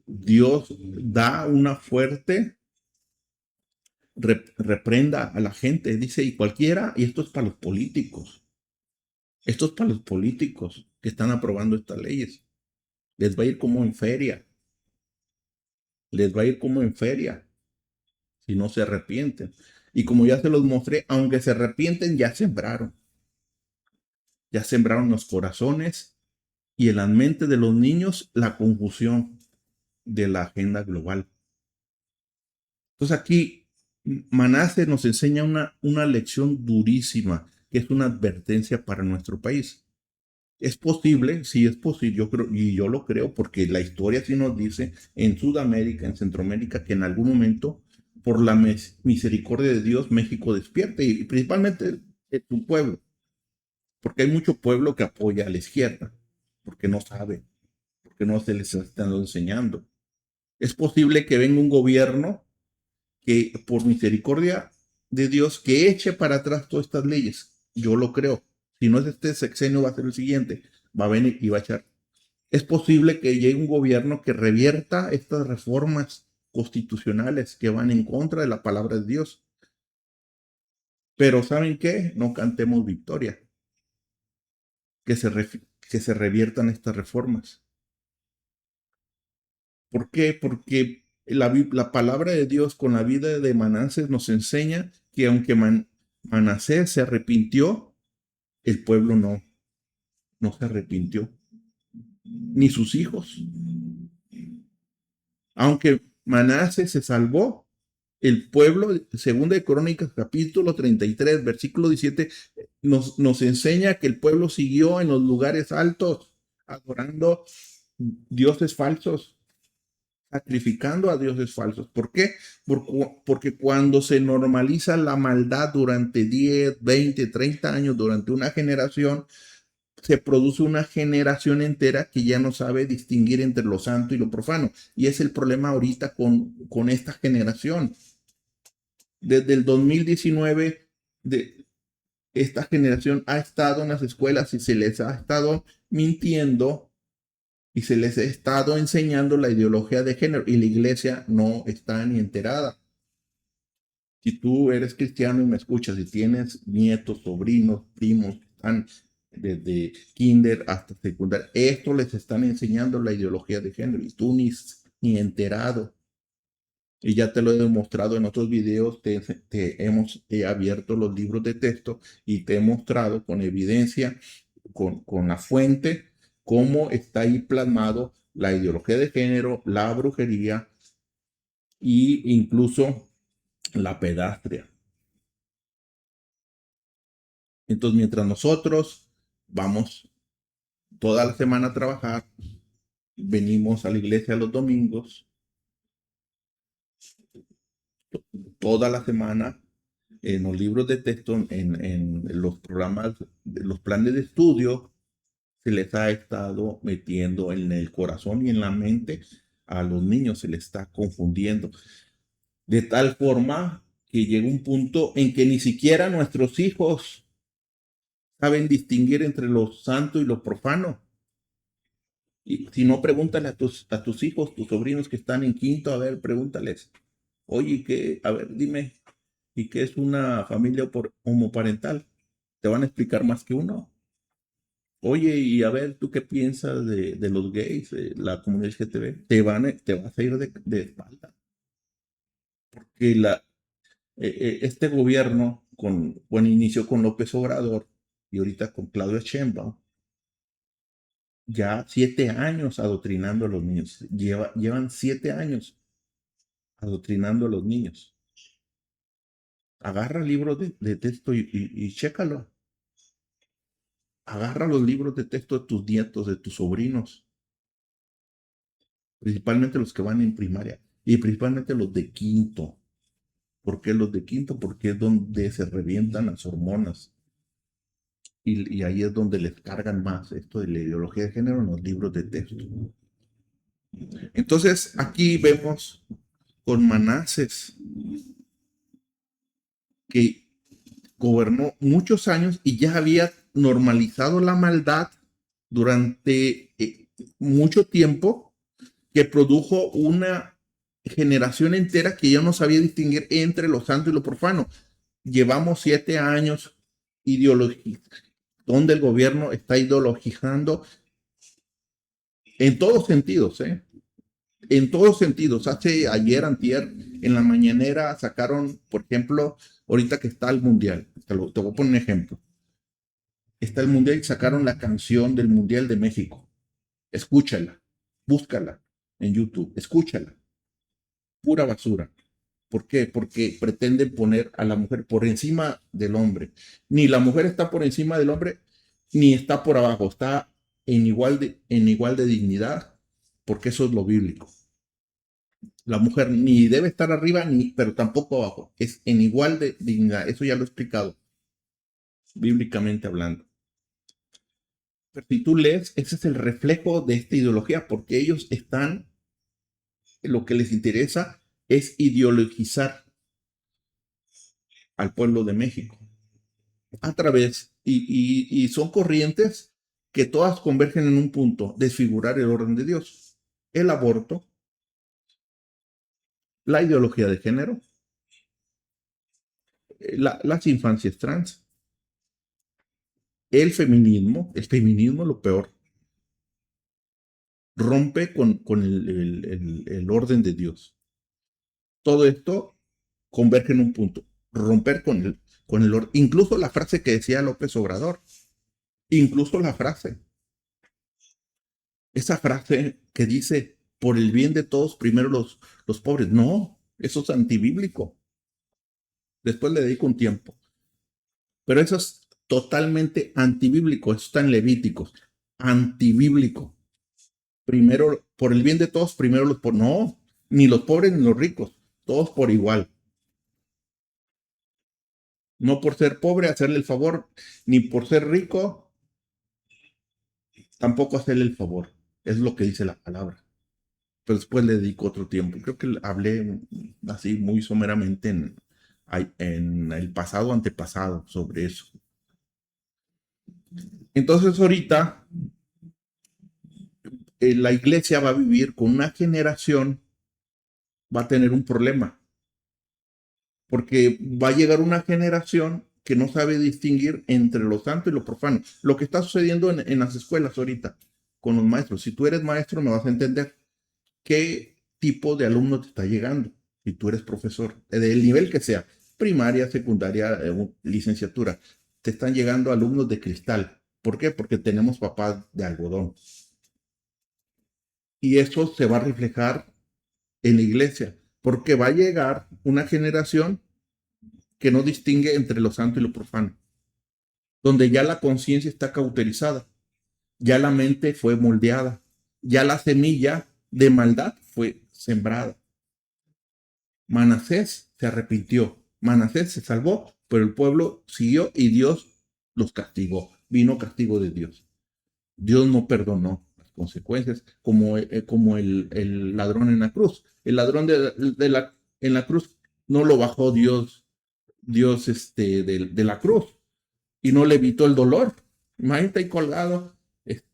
Dios da una fuerte reprenda a la gente, dice, y cualquiera, y esto es para los políticos, esto es para los políticos que están aprobando estas leyes, les va a ir como en feria, les va a ir como en feria si no se arrepienten. Y como ya se los mostré, aunque se arrepienten, ya sembraron los corazones y en la mente de los niños la confusión de la agenda global. Entonces aquí Manasseh nos enseña una lección durísima, que es una advertencia para nuestro país. Es posible, sí es posible, yo creo, y yo lo creo, porque la historia sí nos dice en Sudamérica, en Centroamérica, que en algún momento, por la misericordia de Dios, México despierte, y principalmente tu pueblo, porque hay mucho pueblo que apoya a la izquierda, porque no sabe, porque no se les está enseñando. Es posible que venga un gobierno que, por misericordia de Dios, que eche para atrás todas estas leyes. Yo lo creo. Si no es este sexenio, va a ser el siguiente. Va a venir y va a echar. Es posible que llegue un gobierno que revierta estas reformas constitucionales que van en contra de la palabra de Dios. Pero ¿saben qué? No cantemos victoria. Que se reviertan estas reformas. ¿Por qué? Porque la palabra de Dios con la vida de Manasés nos enseña que aunque Manasés se arrepintió, el pueblo no se arrepintió, ni sus hijos. Aunque Manasés se salvó, el pueblo, segunda de Crónicas, capítulo 33, versículo 17, nos enseña que el pueblo siguió en los lugares altos, adorando dioses falsos, sacrificando a dioses falsos. ¿Por qué? Porque cuando se normaliza la maldad durante 10, 20, 30 años, durante una generación, se produce una generación entera que ya no sabe distinguir entre lo santo y lo profano. Y es el problema ahorita con esta generación. Desde el 2019, esta generación ha estado en las escuelas y se les ha estado mintiendo y se les ha estado enseñando la ideología de género y la iglesia no está ni enterada. Si tú eres cristiano y me escuchas y tienes nietos, sobrinos, primos que están desde kinder hasta secundaria, esto les están enseñando la ideología de género y tú ni enterado. Y ya te lo he demostrado en otros videos, he abierto los libros de texto y te he mostrado con evidencia, con la fuente, cómo está ahí plasmado la ideología de género, la brujería e incluso la pedastria. Entonces, mientras nosotros vamos toda la semana a trabajar, venimos a la iglesia los domingos, toda la semana en los libros de texto, en los programas, los planes de estudio, se les ha estado metiendo en el corazón y en la mente a los niños, se les está confundiendo. De tal forma que llega un punto en que ni siquiera nuestros hijos saben distinguir entre lo santo y lo profano. Y si no, pregúntale a tus hijos, tus sobrinos que están en quinto, a ver, pregúntales. Oye, ¿qué? A ver, dime, ¿y qué es una familia homoparental? Te van a explicar más que uno. Oye, y a ver, ¿tú qué piensas de los gays, de la comunidad LGTB? Te vas a ir de espalda. Que este gobierno, bueno, inició con López Obrador y ahorita con Claudia Sheinbaum, ya 7 años adoctrinando a los niños. Llevan 7 años adoctrinando a los niños. Agarra libros de texto y chécalo. Agarra los libros de texto de tus nietos, de tus sobrinos, principalmente los que van en primaria y principalmente los de quinto. ¿Por qué los de quinto? Porque es donde se revientan las hormonas y ahí es donde les cargan más esto de la ideología de género en los libros de texto. Entonces aquí vemos con Manases que gobernó muchos años y ya había normalizado la maldad durante mucho tiempo, que produjo una generación entera que ya no sabía distinguir entre lo santo y lo profano. Llevamos 7 años donde el gobierno está ideologizando en todos sentidos, ¿eh? En todos sentidos. Ayer, antier, en la mañanera sacaron, por ejemplo, ahorita que está el Mundial, te voy a poner un ejemplo. Está el Mundial y sacaron la canción del Mundial de México. Escúchala, búscala en YouTube, escúchala. Pura basura. ¿Por qué? Porque pretenden poner a la mujer por encima del hombre. Ni la mujer está por encima del hombre, ni está por abajo. Está en igual de dignidad, porque eso es lo bíblico. La mujer ni debe estar arriba, pero tampoco abajo. Es en igual de dignidad. Eso ya lo he explicado, bíblicamente hablando. Pero si tú lees, ese es el reflejo de esta ideología, porque ellos lo que les interesa es ideologizar al pueblo de México a través, y son corrientes que todas convergen en un punto: desfigurar el orden de Dios, el aborto, la ideología de género, las infancias trans, el feminismo lo peor, rompe con el orden de Dios. Todo esto converge en un punto: romper con el orden. Incluso la frase que decía López Obrador, incluso la frase, esa frase que dice, por el bien de todos, primero los pobres. No, eso es antibíblico. Después le dedico un tiempo. Pero eso es totalmente antibíblico. Eso está en Levíticos. Antibíblico. Primero, por el bien de todos, primero los pobres. No, ni los pobres ni los ricos. Todos por igual. No por ser pobre hacerle el favor, ni por ser rico tampoco hacerle el favor. Es lo que dice la palabra. Pero después le dedico otro tiempo. Creo que hablé así muy someramente en el pasado antepasado sobre eso. Entonces ahorita la iglesia va a vivir con una generación, va a tener un problema, porque va a llegar una generación que no sabe distinguir entre lo santo y lo profano. Lo que está sucediendo en las escuelas ahorita con los maestros. Si tú eres maestro, me vas a entender qué tipo de alumno te está llegando. Si tú eres profesor, del nivel que sea, primaria, secundaria, licenciatura, te están llegando alumnos de cristal. ¿Por qué? Porque tenemos papás de algodón. Y eso se va a reflejar en la iglesia, porque va a llegar una generación que no distingue entre lo santo y lo profano, donde ya la conciencia está cauterizada, ya la mente fue moldeada, ya la semilla de maldad fue sembrada. Manasés se arrepintió, Manasés se salvó, pero el pueblo siguió y Dios los castigó. Vino castigo de Dios. Dios no perdonó las consecuencias, como el ladrón en la cruz. El ladrón en la cruz no lo bajó Dios de la cruz. y no le evitó el dolor. Imagínate ahí colgado,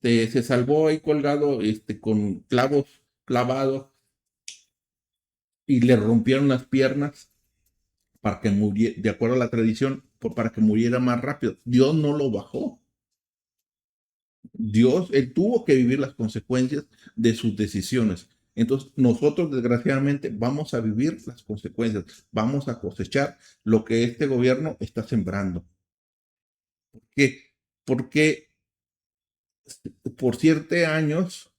se salvó ahí colgado, con clavos clavados y le rompieron las piernas para que muriera, de acuerdo a la tradición, para que muriera más rápido. Dios no lo bajó. Dios, él tuvo que vivir las consecuencias de sus decisiones. Entonces, nosotros desgraciadamente vamos a vivir las consecuencias, vamos a cosechar lo que este gobierno está sembrando. ¿Por qué? Porque por 7 años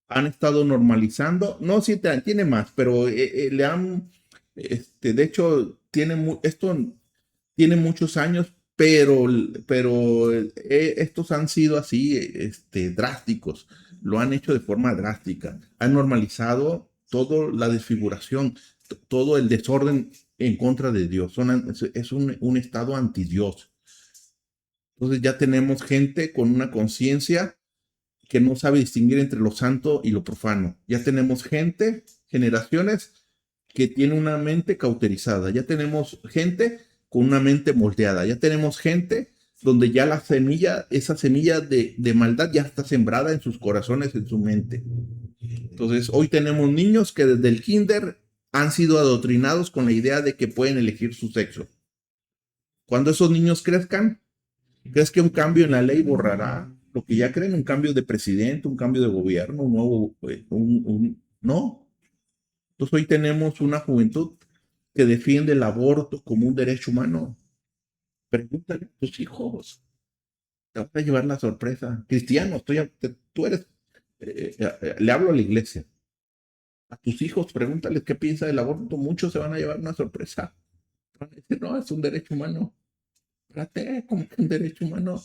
han estado normalizando, no 7 años, tiene más, pero le han, de hecho, esto tiene muchos años, pero estos han sido así, drásticos, lo han hecho de forma drástica, han normalizado toda la desfiguración, todo el desorden en contra de Dios, es un estado anti Dios. Entonces ya tenemos gente con una conciencia que no sabe distinguir entre lo santo y lo profano. Ya tenemos gente, generaciones que tienen una mente cauterizada. Ya tenemos gente con una mente moldeada. Ya tenemos gente donde ya la semilla, esa semilla de maldad ya está sembrada en sus corazones, en su mente. Entonces, hoy tenemos niños que desde el kinder han sido adoctrinados con la idea de que pueden elegir su sexo. Cuando esos niños crezcan, ¿crees que un cambio en la ley borrará lo que ya creen? Un cambio de presidente, un cambio de gobierno, un nuevo, no. Entonces hoy tenemos una juventud que defiende el aborto como un derecho humano. Pregúntale a tus hijos, te vas a llevar la sorpresa. Cristiano, tú eres, le hablo a la iglesia. A tus hijos, pregúntales qué piensa del aborto. Muchos se van a llevar una sorpresa. Van a decir, no, es un derecho humano. Espérate, ¿cómo que un derecho humano?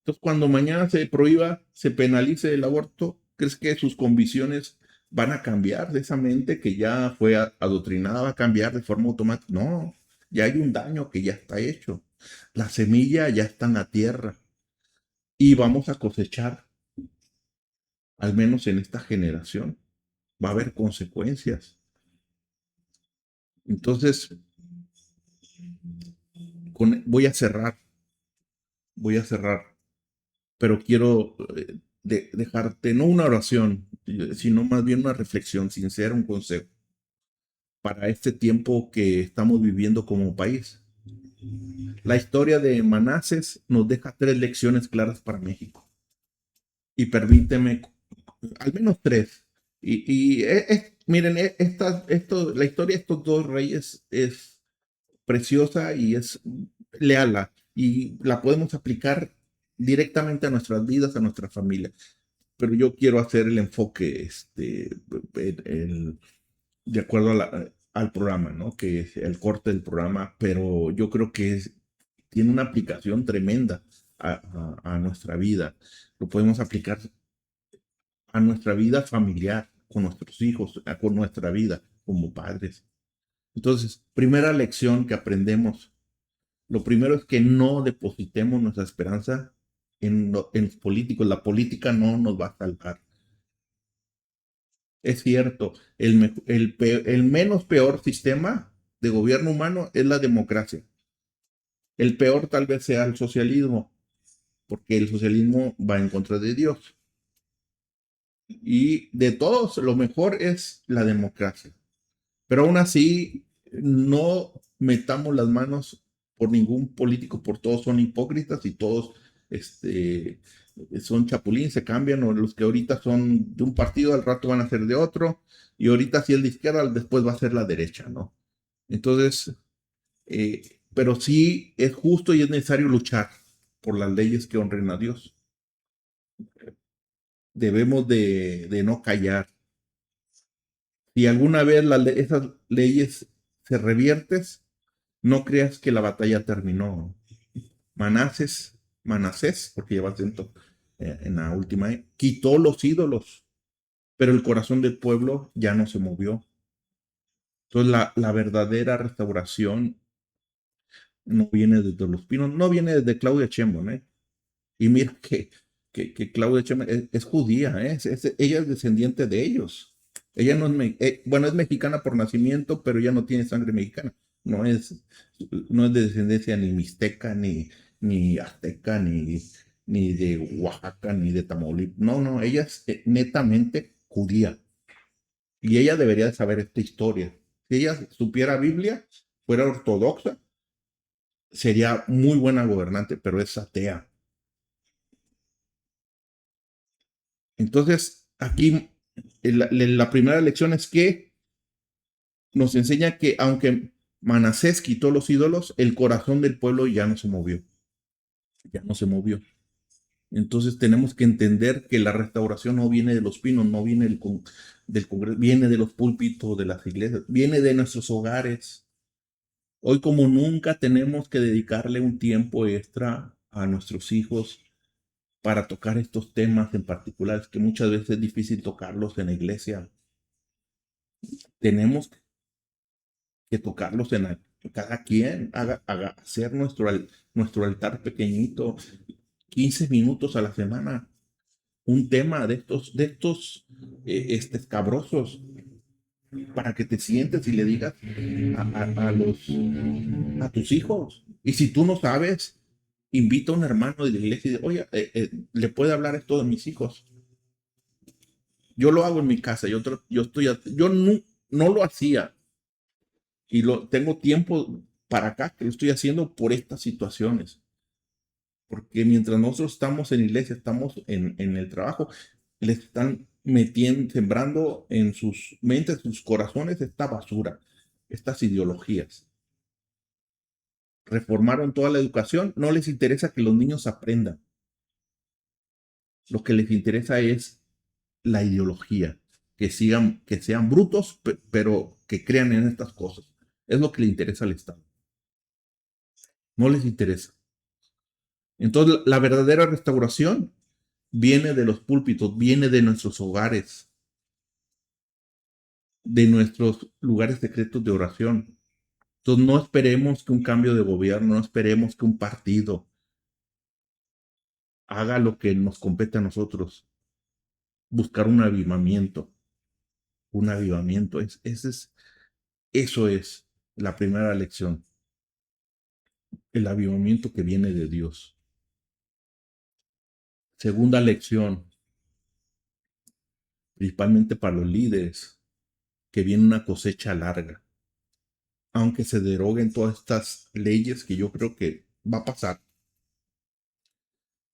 Entonces, cuando mañana se prohíba, se penalice el aborto, ¿crees que sus convicciones van a cambiar de esa mente que ya fue adoctrinada, va a cambiar de forma automática? No, ya hay un daño que ya está hecho. La semilla ya está en la tierra y vamos a cosechar, al menos en esta generación. Va a haber consecuencias. Entonces, voy a cerrar, pero quiero dejarte no una oración, sino más bien una reflexión sincera, un consejo para este tiempo que estamos viviendo como país. La historia de Manases nos deja 3 lecciones claras para México. Y permíteme, al menos 3. Miren, la historia de estos 2 reyes es preciosa y es leala. Y la podemos aplicar directamente a nuestras vidas, a nuestra familia. Pero yo quiero hacer el enfoque de acuerdo al programa, ¿no? Que es el corte del programa, pero yo creo que tiene una aplicación tremenda a nuestra vida. Lo podemos aplicar a nuestra vida familiar, con nuestros hijos, con nuestra vida como padres. Entonces, primera lección que aprendemos, lo primero es que no depositemos nuestra esperanza en los políticos. La política no nos va a salvar. Es cierto, el menos peor sistema de gobierno humano es la democracia. El peor tal vez sea el socialismo, porque el socialismo va en contra de Dios. Y de todos, lo mejor es la democracia. Pero aún así, no metamos las manos por ningún político, por todos son hipócritas y todos son chapulines, se cambian, o los que ahorita son de un partido, al rato van a ser de otro, y ahorita si es de izquierda, después va a ser la derecha, ¿no? Entonces, pero sí es justo y es necesario luchar por las leyes que honren a Dios. Debemos de no callar. Si alguna vez esas leyes se reviertes, no creas que la batalla terminó. Manasés, porque lleva acento en la última, quitó los ídolos, pero el corazón del pueblo ya no se movió. Entonces la verdadera restauración no viene desde los pinos, no viene desde Claudia Sheinbaum, ¿eh? Y mira que Claudia Sheinbaum es judía, ¿eh? Ella es descendiente de ellos. Ella no es, bueno, es mexicana por nacimiento, pero ella no tiene sangre mexicana. No es, no es de descendencia ni mixteca, ni azteca, ni de Oaxaca, ni de Tamaulipas. No, no, ella es netamente judía. Y ella debería de saber esta historia. Si ella supiera Biblia, fuera ortodoxa, sería muy buena gobernante, pero es atea. Entonces, aquí la primera lección es que nos enseña que aunque Manasés quitó los ídolos, el corazón del pueblo ya no se movió, ya no se movió. Entonces tenemos que entender que la restauración no viene de los pinos, no viene del Congreso, viene de los púlpitos, de las iglesias, viene de nuestros hogares. Hoy como nunca tenemos que dedicarle un tiempo extra a nuestros hijos para tocar estos temas en particular, que muchas veces es difícil tocarlos en la iglesia. Tenemos que tocarlos cada quien hacer nuestro altar pequeñito, 15 minutos a la semana, un tema de estos escabrosos, para que te sientes y le digas a tus hijos. Y si tú no sabes, invita a un hermano de la iglesia y dice, oye, le puede hablar esto de mis hijos. Yo lo hago en mi casa, yo no lo hacía y tengo tiempo para acá que lo estoy haciendo por estas situaciones. Porque mientras nosotros estamos en la iglesia, estamos en el trabajo, les están metiendo, sembrando en sus mentes, en sus corazones esta basura, estas ideologías. Reformaron toda la educación, no les interesa que los niños aprendan. Lo que les interesa es la ideología, que sean brutos, pero que crean en estas cosas. Es lo que le interesa al Estado. No les interesa. Entonces, la verdadera restauración viene de los púlpitos, viene de nuestros hogares, de nuestros lugares secretos de oración. Entonces, no esperemos que un cambio de gobierno, no esperemos que un partido haga lo que nos compete a nosotros. Buscar un avivamiento. Un avivamiento. Eso es la primera lección. El avivamiento que viene de Dios. Segunda lección, principalmente para los líderes, que viene una cosecha larga. Aunque se deroguen todas estas leyes que yo creo que va a pasar,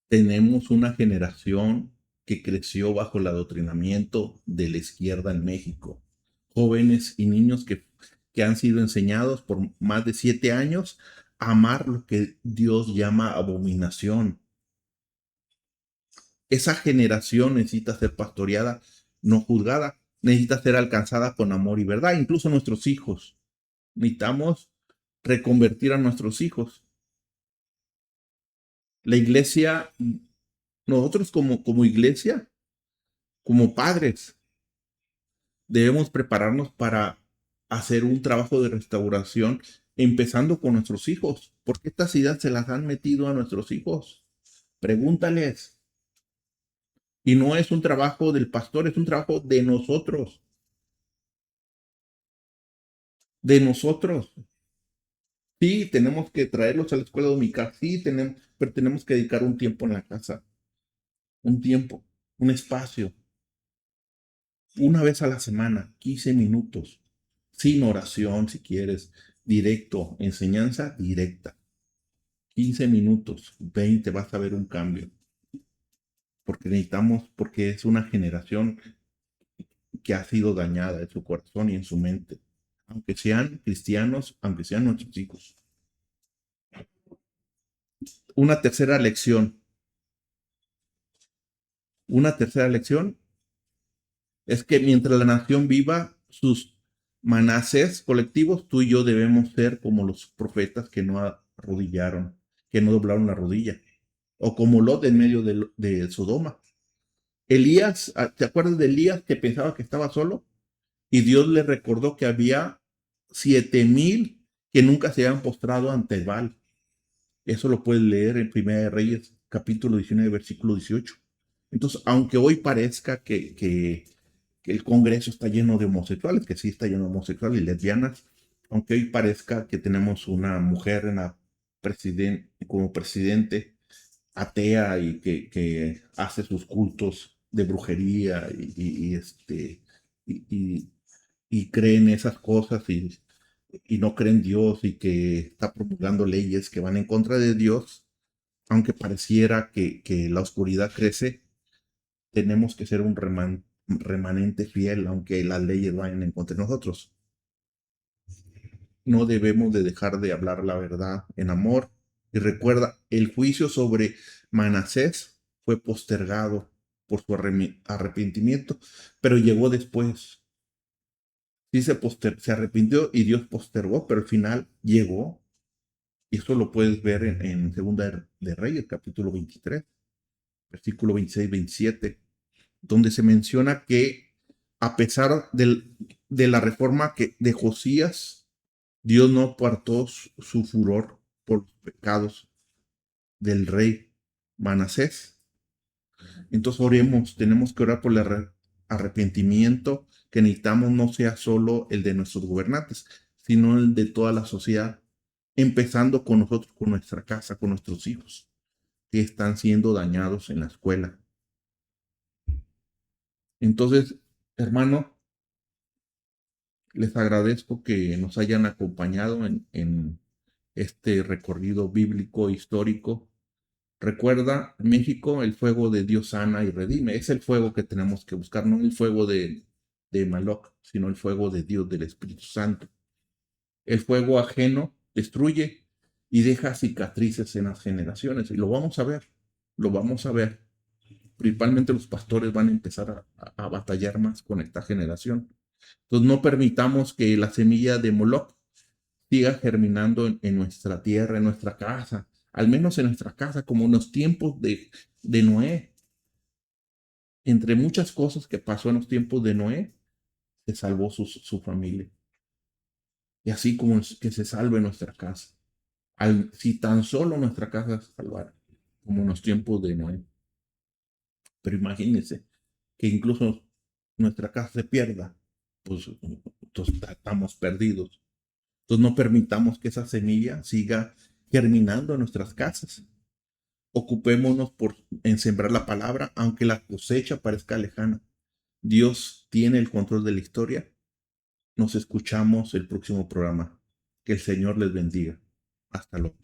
tenemos una generación que creció bajo el adoctrinamiento de la izquierda en México. Jóvenes y niños que han sido enseñados por más de 7 años a amar lo que Dios llama abominación. Esa generación necesita ser pastoreada, no juzgada, necesita ser alcanzada con amor y verdad. Incluso nuestros hijos. Necesitamos reconvertir a nuestros hijos. La iglesia, nosotros como iglesia, como padres, debemos prepararnos para hacer un trabajo de restauración, empezando con nuestros hijos. ¿Por qué estas ideas se las han metido a nuestros hijos? Pregúntales. Y no es un trabajo del pastor, es un trabajo de nosotros. De nosotros. Sí, tenemos que traerlos a la escuela dominical, sí, pero tenemos que dedicar un tiempo en la casa, un tiempo, un espacio, una vez a la semana, 15 minutos, sin oración si quieres, directo, enseñanza directa, 15 minutos, 20, vas a ver un cambio, porque es una generación que ha sido dañada en su corazón y en su mente, aunque sean cristianos, aunque sean nuestros hijos. Una tercera lección, una tercera lección es que mientras la nación viva sus Manasés colectivos, tú y yo debemos ser como los profetas que no arrodillaron, que no doblaron la rodilla, o como Lot en medio de Sodoma. Elías, ¿te acuerdas de Elías que pensaba que estaba solo? Y Dios le recordó que había 7,000 que nunca se habían postrado ante Baal. Eso lo puedes leer en Primera de Reyes, capítulo 19, versículo 18. Entonces, aunque hoy parezca que el Congreso está lleno de homosexuales, que sí está lleno de homosexuales y lesbianas, aunque hoy parezca que tenemos una mujer como presidente atea y que hace sus cultos de brujería y, y- y cree en esas cosas y no cree en Dios y que está promulgando leyes que van en contra de Dios, aunque pareciera que la oscuridad crece, tenemos que ser un remanente fiel, aunque las leyes vayan en contra de nosotros. No debemos de dejar de hablar la verdad en amor. Y recuerda, el juicio sobre Manasés fue postergado por su arrepentimiento, pero llegó después. Sí se arrepintió y Dios postergó, pero al final llegó. Y eso lo puedes ver en Segunda de Reyes, capítulo 23, versículo 26-27, donde se menciona que a pesar de la reforma de Josías, Dios no apartó su furor por los pecados del rey Manasés. Entonces oremos, tenemos que orar por el arrepentimiento que necesitamos, no sea solo el de nuestros gobernantes, sino el de toda la sociedad, empezando con nosotros, con nuestra casa, con nuestros hijos, que están siendo dañados en la escuela. Entonces, hermano, les agradezco que nos hayan acompañado en este recorrido bíblico histórico. Recuerda, México, el fuego de Dios sana y redime. Es el fuego que tenemos que buscar, no el fuego de Maloc, sino el fuego de Dios, del Espíritu Santo. El fuego ajeno destruye y deja cicatrices en las generaciones. Y lo vamos a ver, lo vamos a ver. Principalmente los pastores van a empezar a batallar más con esta generación. Entonces no permitamos que la semilla de Moloch siga germinando en nuestra tierra, en nuestra casa, al menos en nuestra casa, como en los tiempos de Noé. Entre muchas cosas que pasó en los tiempos de Noé, se salvó su familia. Y así como que se salve nuestra casa. Si tan solo nuestra casa se salvara, como en los tiempos de Noé. Pero imagínense que incluso nuestra casa se pierda, pues entonces estamos perdidos. Entonces no permitamos que esa semilla siga germinando en nuestras casas. Ocupémonos en sembrar la palabra, aunque la cosecha parezca lejana. Dios tiene el control de la historia. Nos escuchamos el próximo programa. Que el Señor les bendiga. Hasta luego.